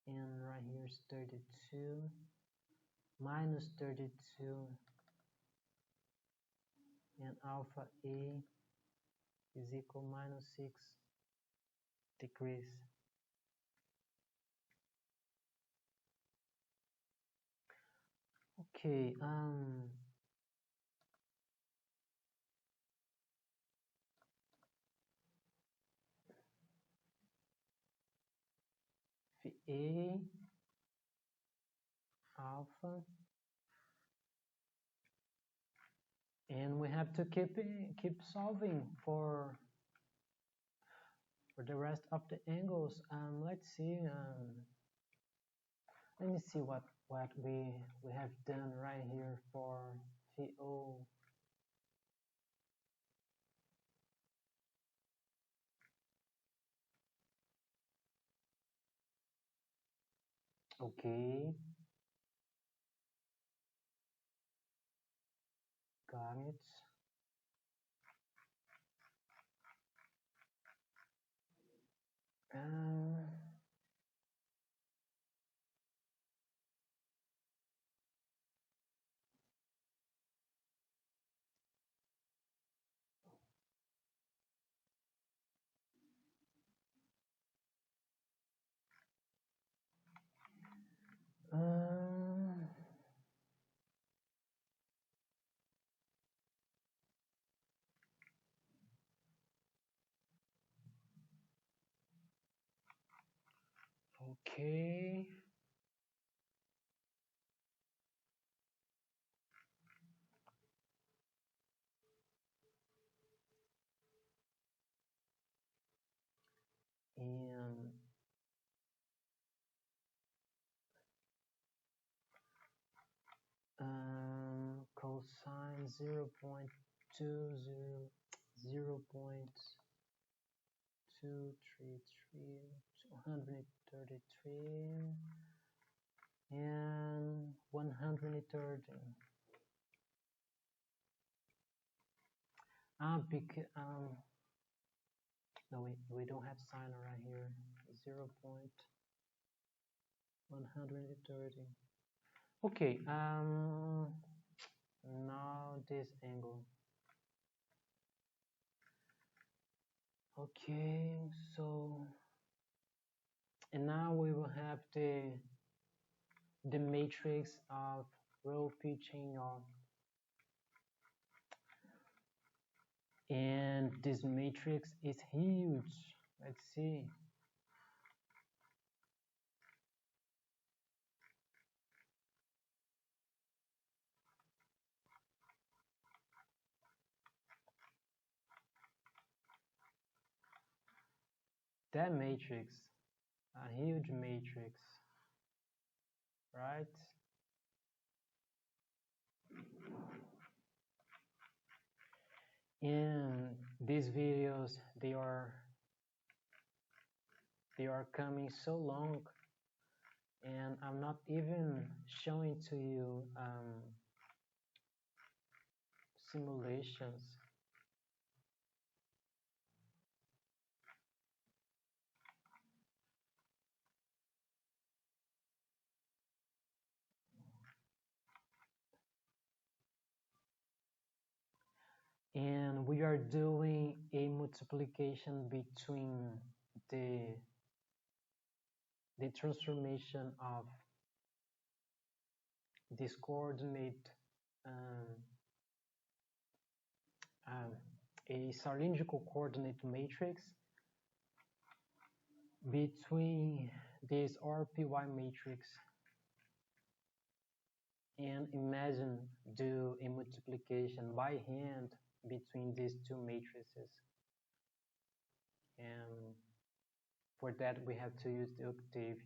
and right here is 32 minus 32, and alpha a is equal minus 6 degrees. Okay, phi a alpha, and we have to keep solving for the rest of the angles. Let's see. Let me see what we have done right here for phi o. Okay, got it. Um, okay. And cosine 0.20 233 and 130. No, we don't have sign right here. 0.130. Okay, now this angle. Okay, so, and now we will have the matrix of rho p chain of, and this matrix is huge. Let's see. That matrix, a huge matrix, right? And these videos, they are coming so long, and I'm not even showing to you simulations. And we are doing a multiplication between the the transformation of this coordinate, um, um, a cylindrical coordinate matrix between this RPY matrix, and imagine do a multiplication by hand between these two matrices. And for that we have to use the octave,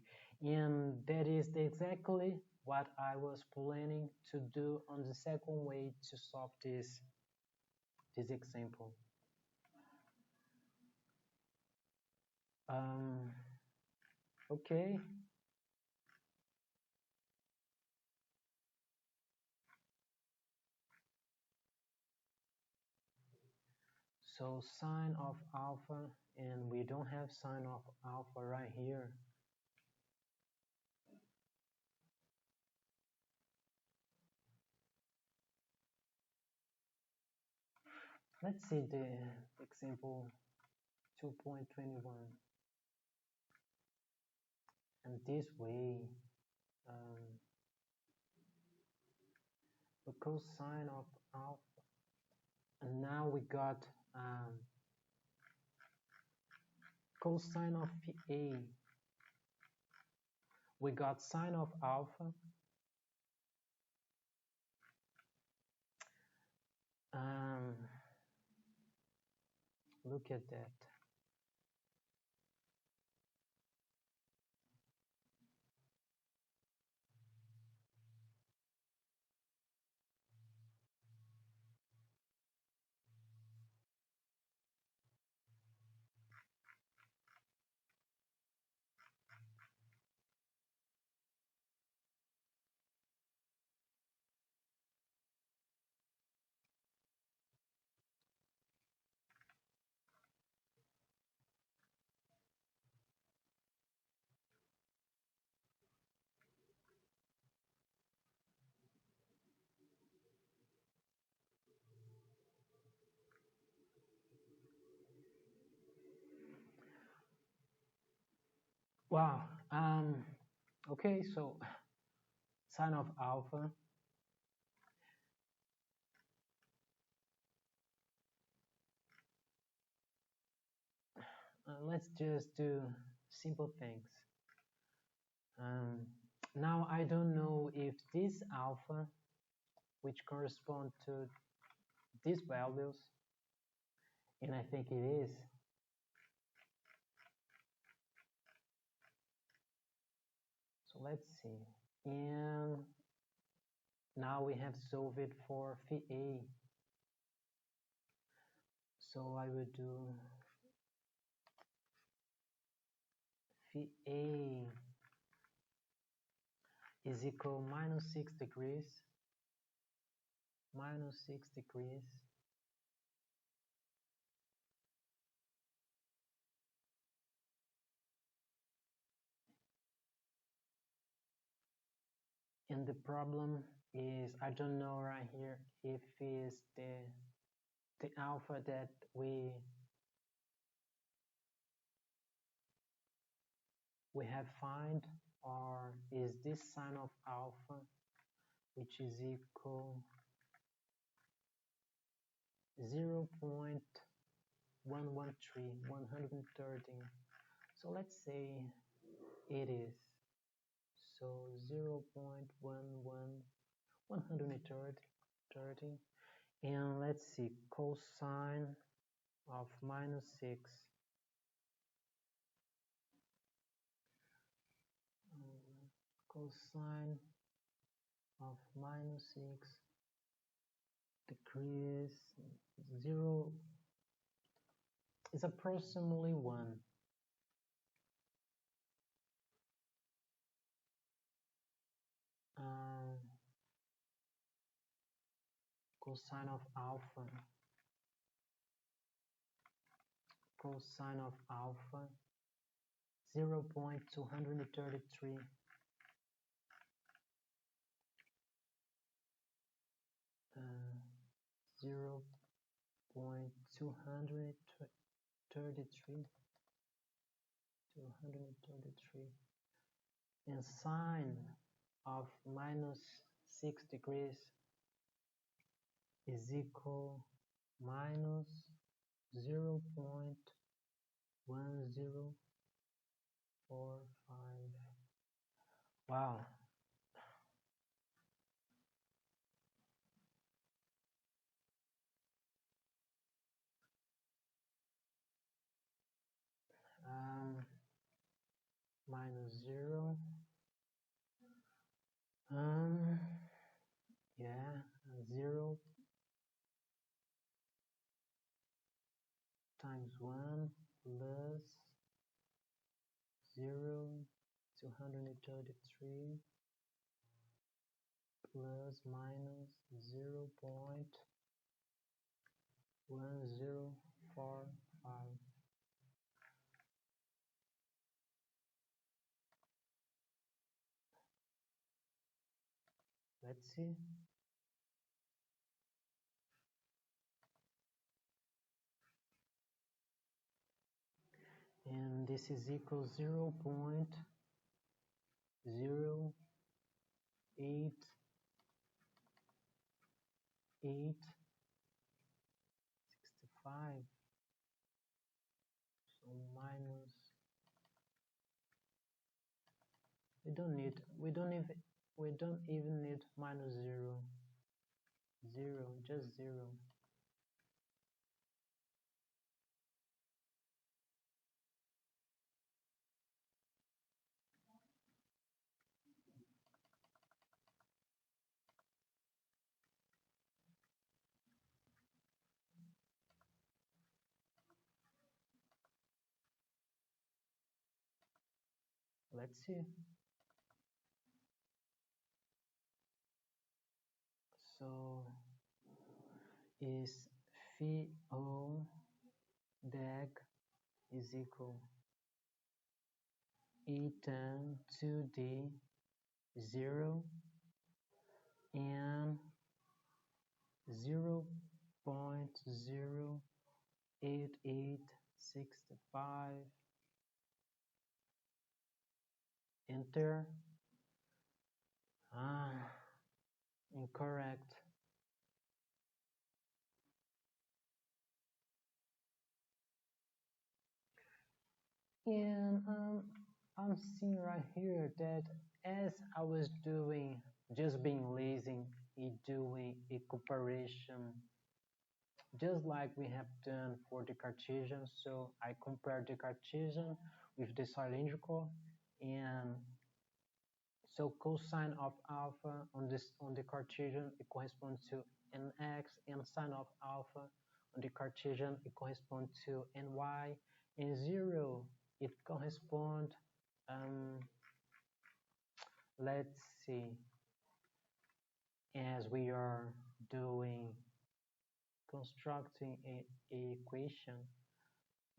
and that is exactly what I was planning to do on the second way to solve this example. um, okay, so sine of alpha, and we don't have sine of alpha right here. Let's see the example 2.21, and this way, um, the cosine of alpha, and now we got cosine of A. We got sine of alpha. Um, Look at that. Wow. Okay, so sine of alpha. Let's just do simple things. Um, Now I don't know if this alpha, which correspond to these values, and I think it is. So let's see. And now we have solved it for phi A. So I will do phi A is equal minus 6 degrees, minus 6 degrees, and the problem is I don't know right here if it's the alpha that we have find, or is this sine of alpha, which is equal 0.113. So let's say it is. So 0.11 130, and let's see cosine of minus 6, cosine of minus 6 decrease 0 is approximately 1. Um, cosine of alpha, cosine of alpha 0.233. 0.233, and sine of minus 6 degrees is equal minus 0.1045. Wow. Minus 0. Yeah, 0 times 1 plus 233 plus minus 0.1045. Let's see. And this is equal 0.08865. So minus, we don't even need minus 0. 0, just 0. Let's see. So is phi o deg is equal e tan 2d 0 and 0.08865. Enter. Incorrect. And I'm seeing right here that as I was doing, just being lazy, doing a comparison, just like we have done for the Cartesian. So I compared the Cartesian with the cylindrical, and so cosine of alpha on the Cartesian, it corresponds to nx, and sine of alpha on the Cartesian, it corresponds to ny, and 0, it corresponds, let's see, as we are doing constructing a equation,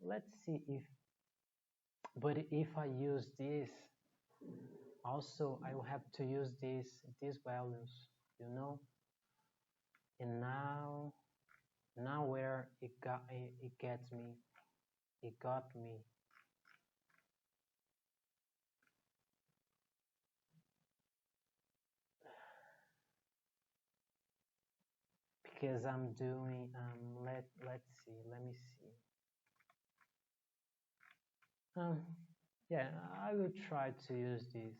let's see if, but if I use this, also I will have to use these values, you know, and now where it got it gets me, it got me. Because I'm doing let's see, let me see. Yeah, I will try to use this.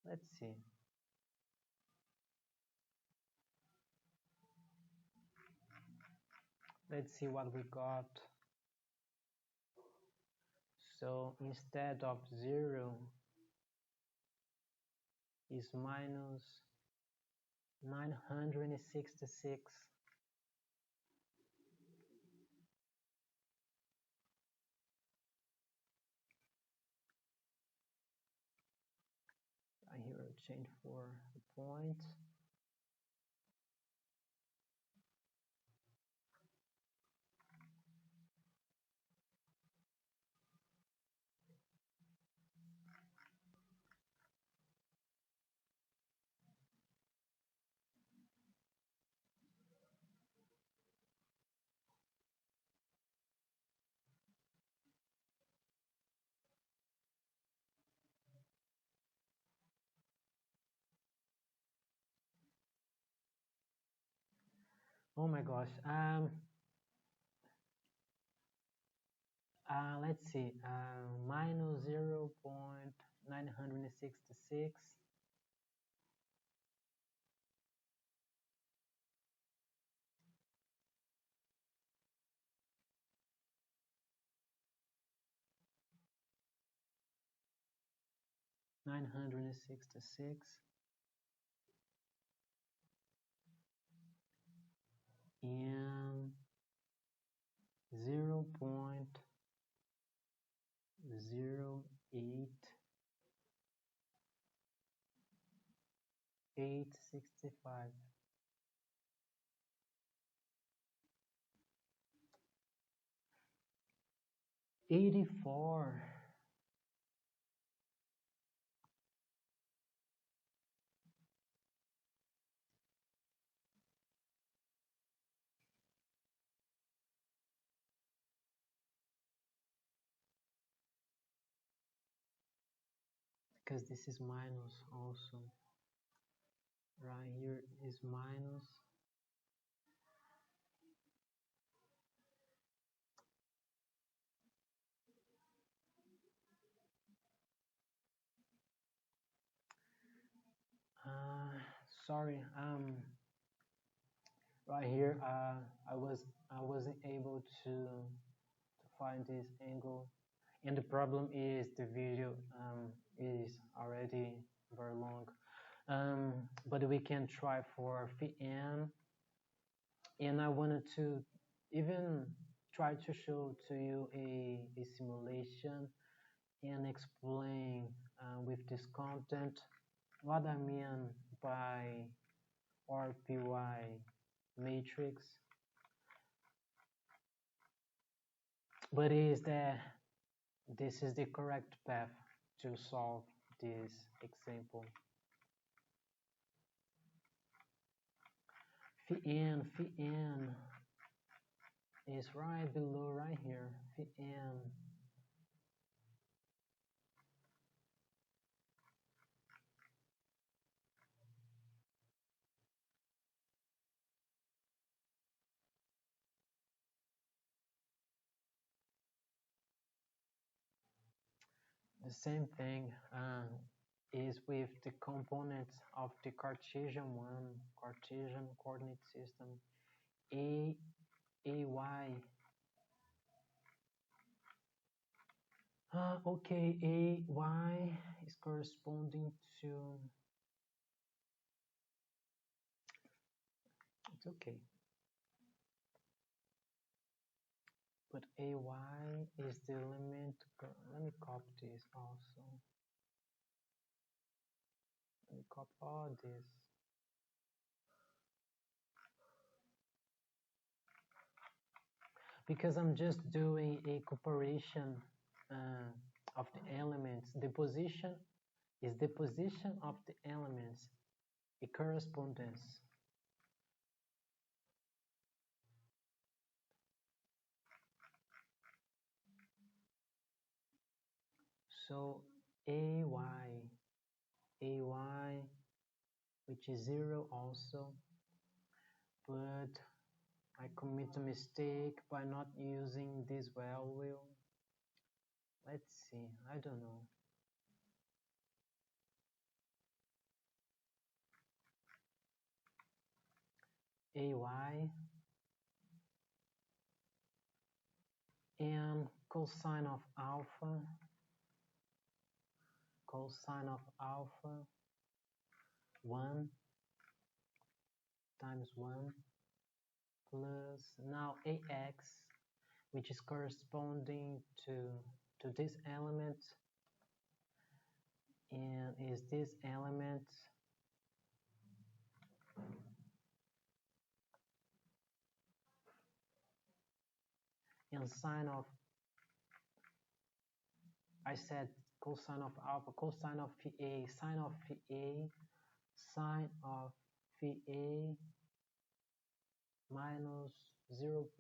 Let's see. Let's see what we got. So instead of 0 is minus 966. I here I'll change for the point. Oh my gosh. Let's see. Minus 0.966. 966 and 0.08865. 84. Because this is minus also. Right here is minus. Sorry. Right here, I wasn't able to find this angle, and the problem is the video is already very long. But we can try for Vn, and I wanted to even try to show to you a simulation and explain with this content what I mean by RPY matrix, but is that this is the correct path to solve this example. Vn is right below right here. Vn. The same thing is with the components of the Cartesian coordinate system. A, Ay. Okay, Ay is corresponding to, it's okay. But Ay is the element, let me copy this also. Let me copy all this. Because I'm just doing a comparison of the elements. The position is the position of the elements, a correspondence. So Ay, which is 0 also, but I commit a mistake by not using this value. Let's see, I don't know. Ay and cosine of alpha, 1 times 1 plus now AX, which is corresponding to this element, and is this element and sine of, I said cosine of alpha, cosine of VA, sine of VA, sine of VA minus 0.01045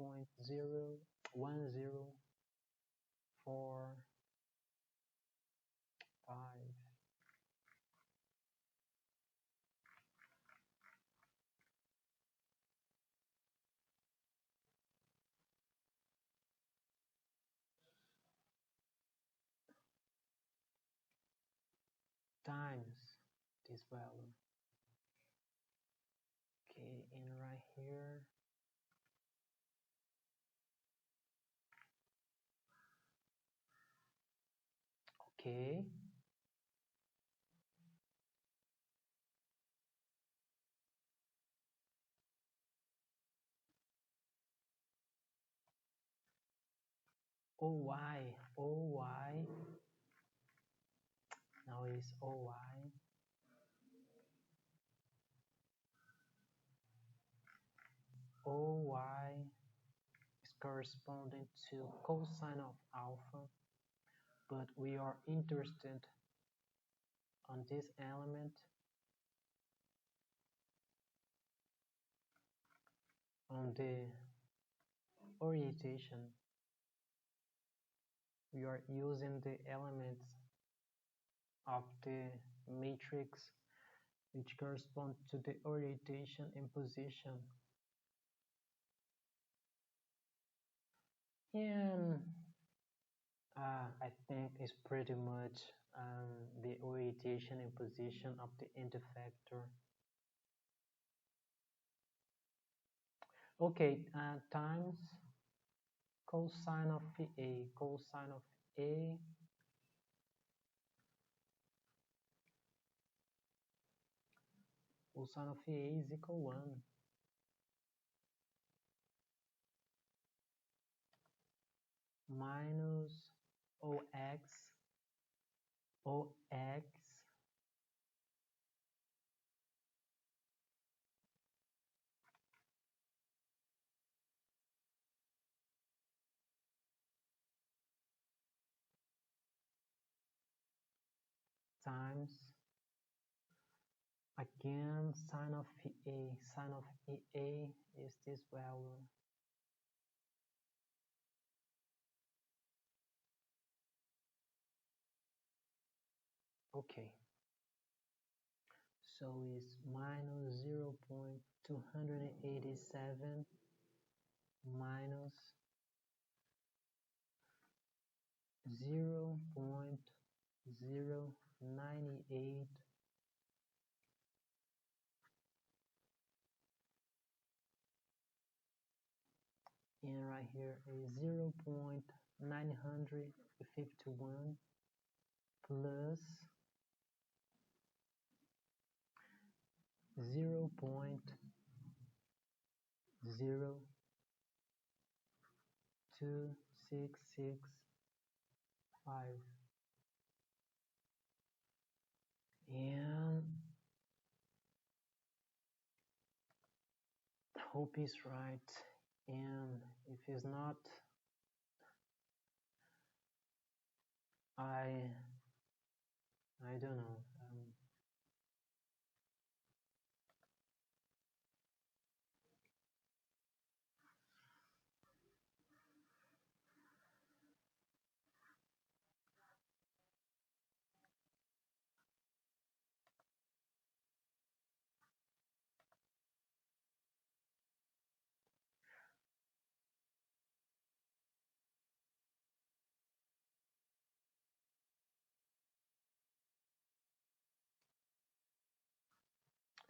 times this value. Okay, and right here, okay, OY now is OY is corresponding to cosine of alpha, but we are interested on this element, on the orientation. We are using the elements of the matrix which correspond to the orientation and position. And I think it's pretty much the orientation and position of the interfactor. Okay, times cosine of VA, cosine of A cosine of VA is equal 1. Minus OX times again sine of VA. Sine of VA is this value. Okay, so it's minus 0.287 minus 0.098 and right here is 0.951 plus 0.02665, and hope is right, and if it's not, I don't know.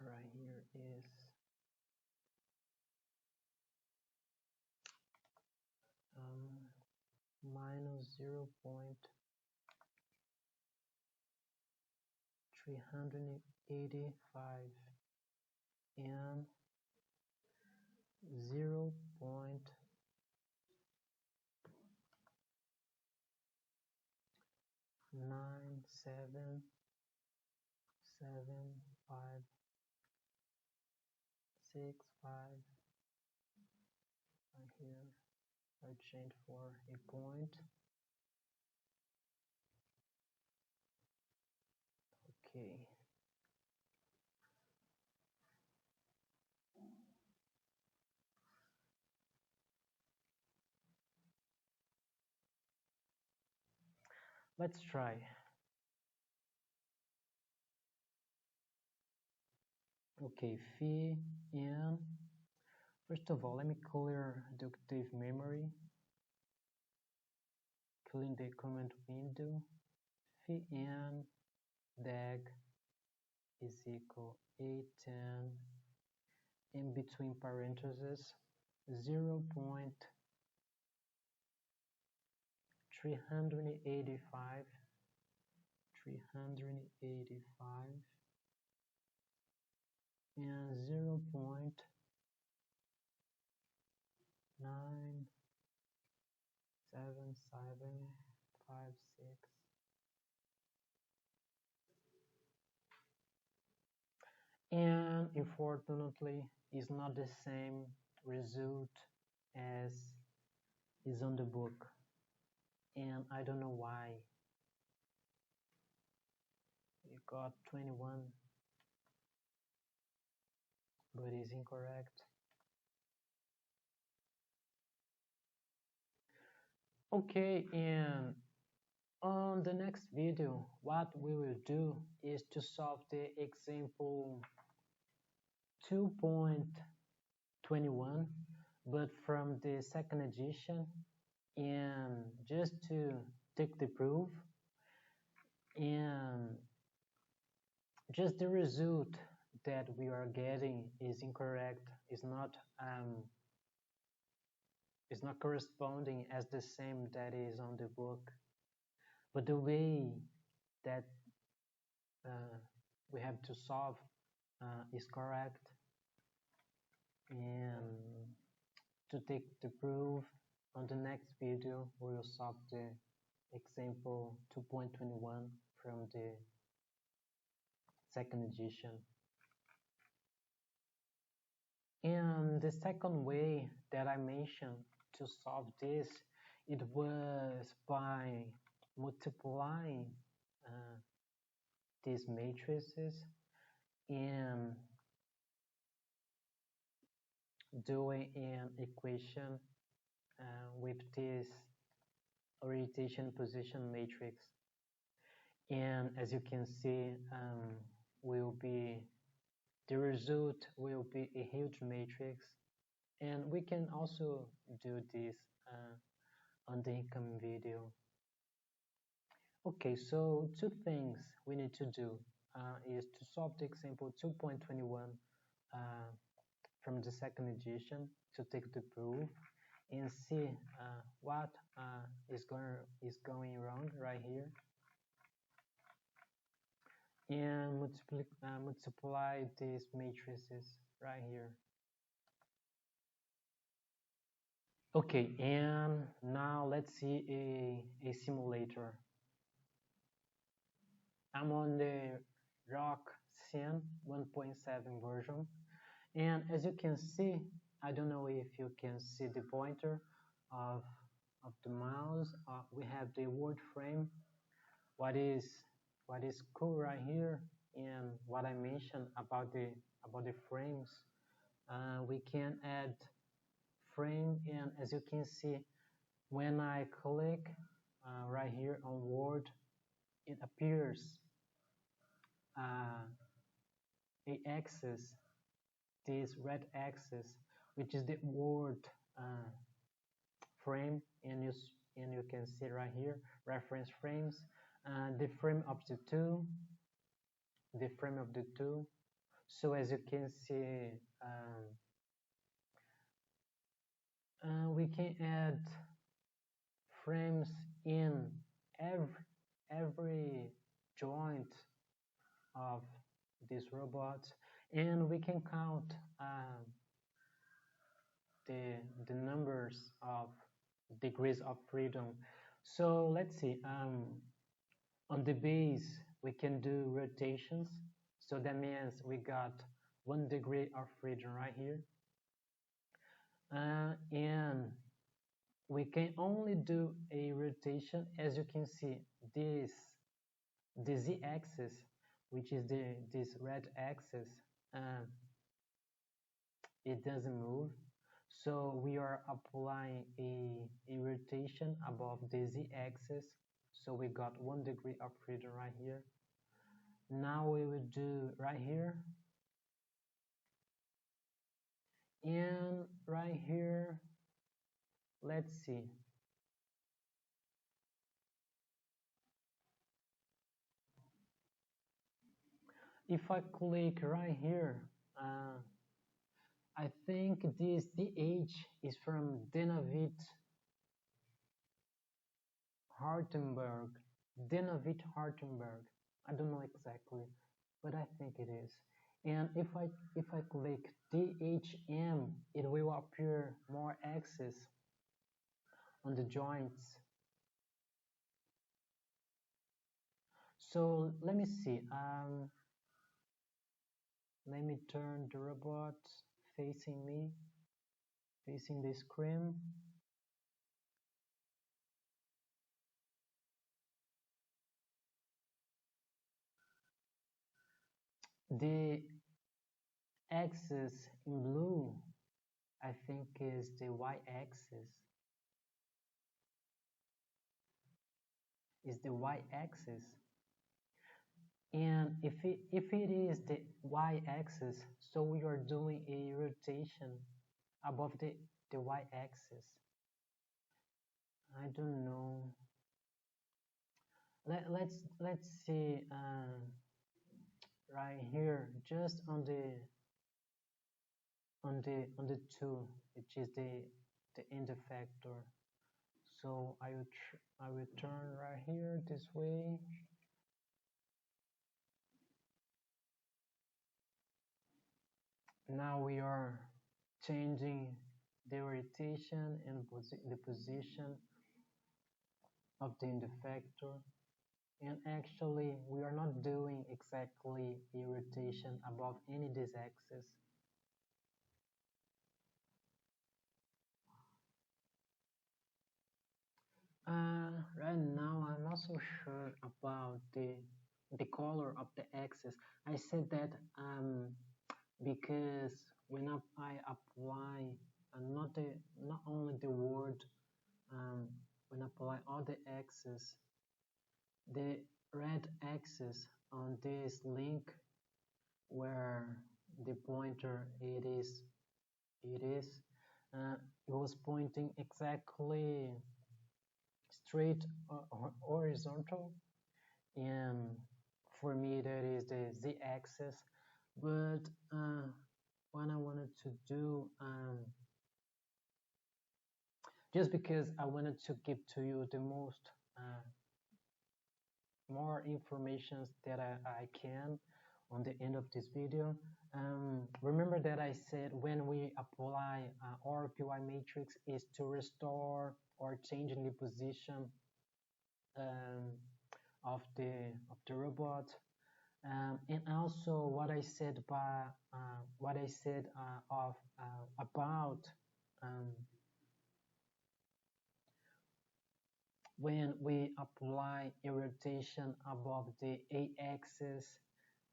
Right here is minus 0.385 and 0.977565 right here. I change for a point. Okay. Let's try. Okay, phi n. First of all, let me clear the octave memory. Clean the command window. Phi n dag is equal 810 in between parentheses 0.385 and 0.97756. And unfortunately, it's not the same result as is on the book. And I don't know why. You got 21, but it's incorrect. Okay, and on the next video, what we will do is to solve the example 2.21, but from the second edition, and just to take the proof, and just the result that we are getting is incorrect, is not corresponding as the same that is on the book. But the way that we have to solve is correct. And to take the proof, on the next video we will solve the example 2.21 from the second edition. And the second way that I mentioned to solve this, it was by multiplying these matrices and doing an equation with this orientation position matrix. And as you can see, the result will be a huge matrix. And we can also do this on the incoming video. Okay, so two things we need to do is to solve the example 2.21 from the second edition to take the proof and see what is going wrong right here, and multiply these matrices right here. Okay, and now let's see a simulator. I'm on the Rock Scene 1.7 version, and as you can see, I don't know if you can see the pointer of the mouse. We have the word frame. What is cool right here, and what I mentioned about the frames, we can add frame, and as you can see, when I click right here on word, it appears a axis, this red axis, which is the word frame, and you can see right here reference frames, the frame of the two, So as you can see, we can add frames in every joint of this robot, and we can count the numbers of degrees of freedom. So let's see. On the base, we can do rotations. So that means we got 1 degree of freedom right here. And we can only do a rotation, as you can see, the z-axis, which is this red axis, uh, it doesn't move. So we are applying a rotation above the z-axis. So we got 1 degree of freedom right here. Now we will do right here. And right here, let's see. If I click right here, I think this DH is from Denavit Hartenberg. Denavit Hartenberg. I don't know exactly, but I think it is. And if I click DHM, it will appear more axes on the joints. So let me see. Let me turn the robot facing me, facing the screen. The axis in blue, I think, is the y-axis. Is the y-axis. And if it is the y-axis, so we are doing a rotation above the y-axis. I don't know. Let's see right here, just on the 2, which is the end effector. So I will turn right here this way. Now we are changing the orientation and the position of the end effector. And actually, we are not doing exactly a rotation above any of these axes. Right now, I'm not so sure about the color of the axis. I said that because when I apply not only the word, when I apply all the axes, the red axis on this link where the pointer it was pointing exactly straight horizontal, and for me that is the z-axis. But what I wanted to do, just because I wanted to give to you the most more information that I can on the end of this video. Remember that I said when we apply RPY matrix is to restore or change the position of the robot, and also what I said about when we apply a rotation above the a-axis,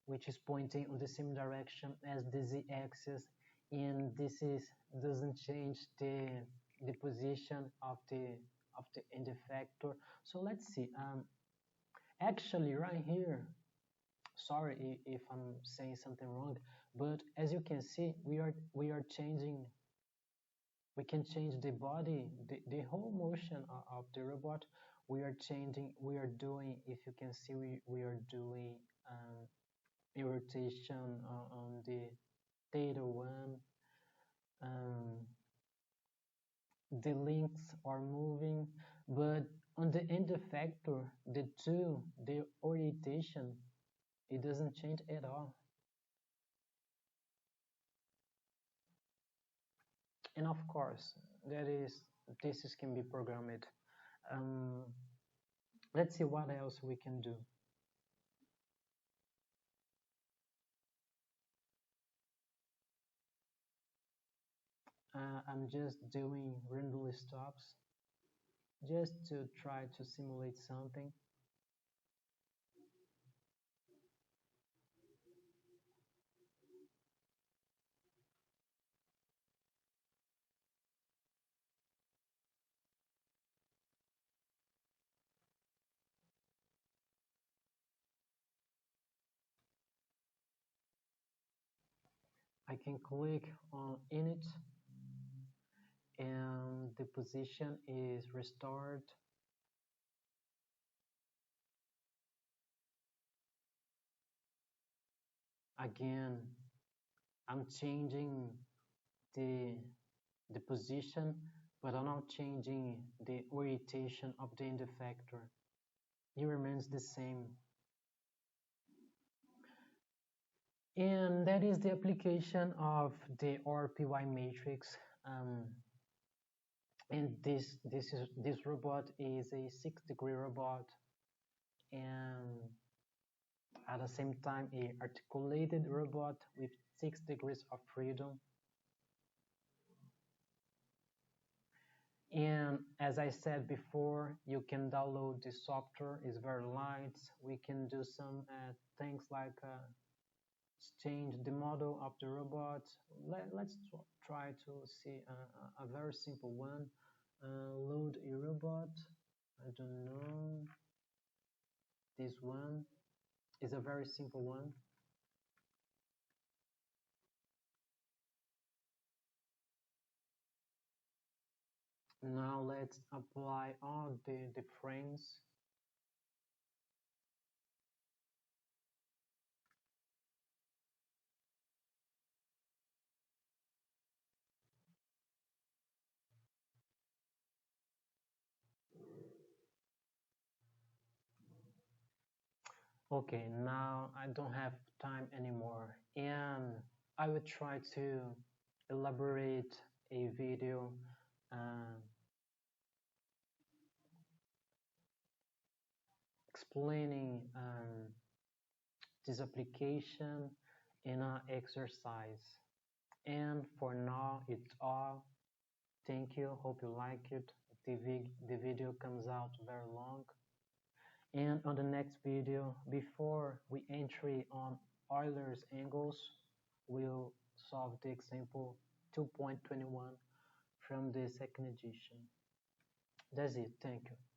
which is pointing in the same direction as the z-axis, and this doesn't change the position of the end effector. So let's see. Actually, right here, sorry if I'm saying something wrong, but as you can see, we are changing. We can change the body, the whole motion of the robot. We are changing. We are doing. If you can see, we are doing a rotation on the theta 1. The links are moving, but on the end effector, the orientation, it doesn't change at all. And of course, that is this is can be programmed. Um, let's see what else we can do. I'm just doing randomly stops just to try to simulate something. I can click on init and the position is restored. Again, I'm changing the the position, but I'm not changing the orientation of the end effector. It remains the same. And that is the application of the RPY matrix. Um, and this robot is a 6-degree robot, and at the same time a articulated robot with 6 degrees of freedom. And as I said before, you can download the software. It's very light. We can do some things like change the model of the robot. Let's try to see a very simple one. Load a robot. I don't know. This one is a very simple one. Now let's apply all the frames. Okay, now I don't have time anymore, and I will try to elaborate a video uh, explaining this application in an exercise. And for now, it's all. Thank you. Hope you like it. The video comes out very long. And on the next video, before we entry on Euler's angles, we'll solve the example 2.21 from the second edition. That's it. Thank you.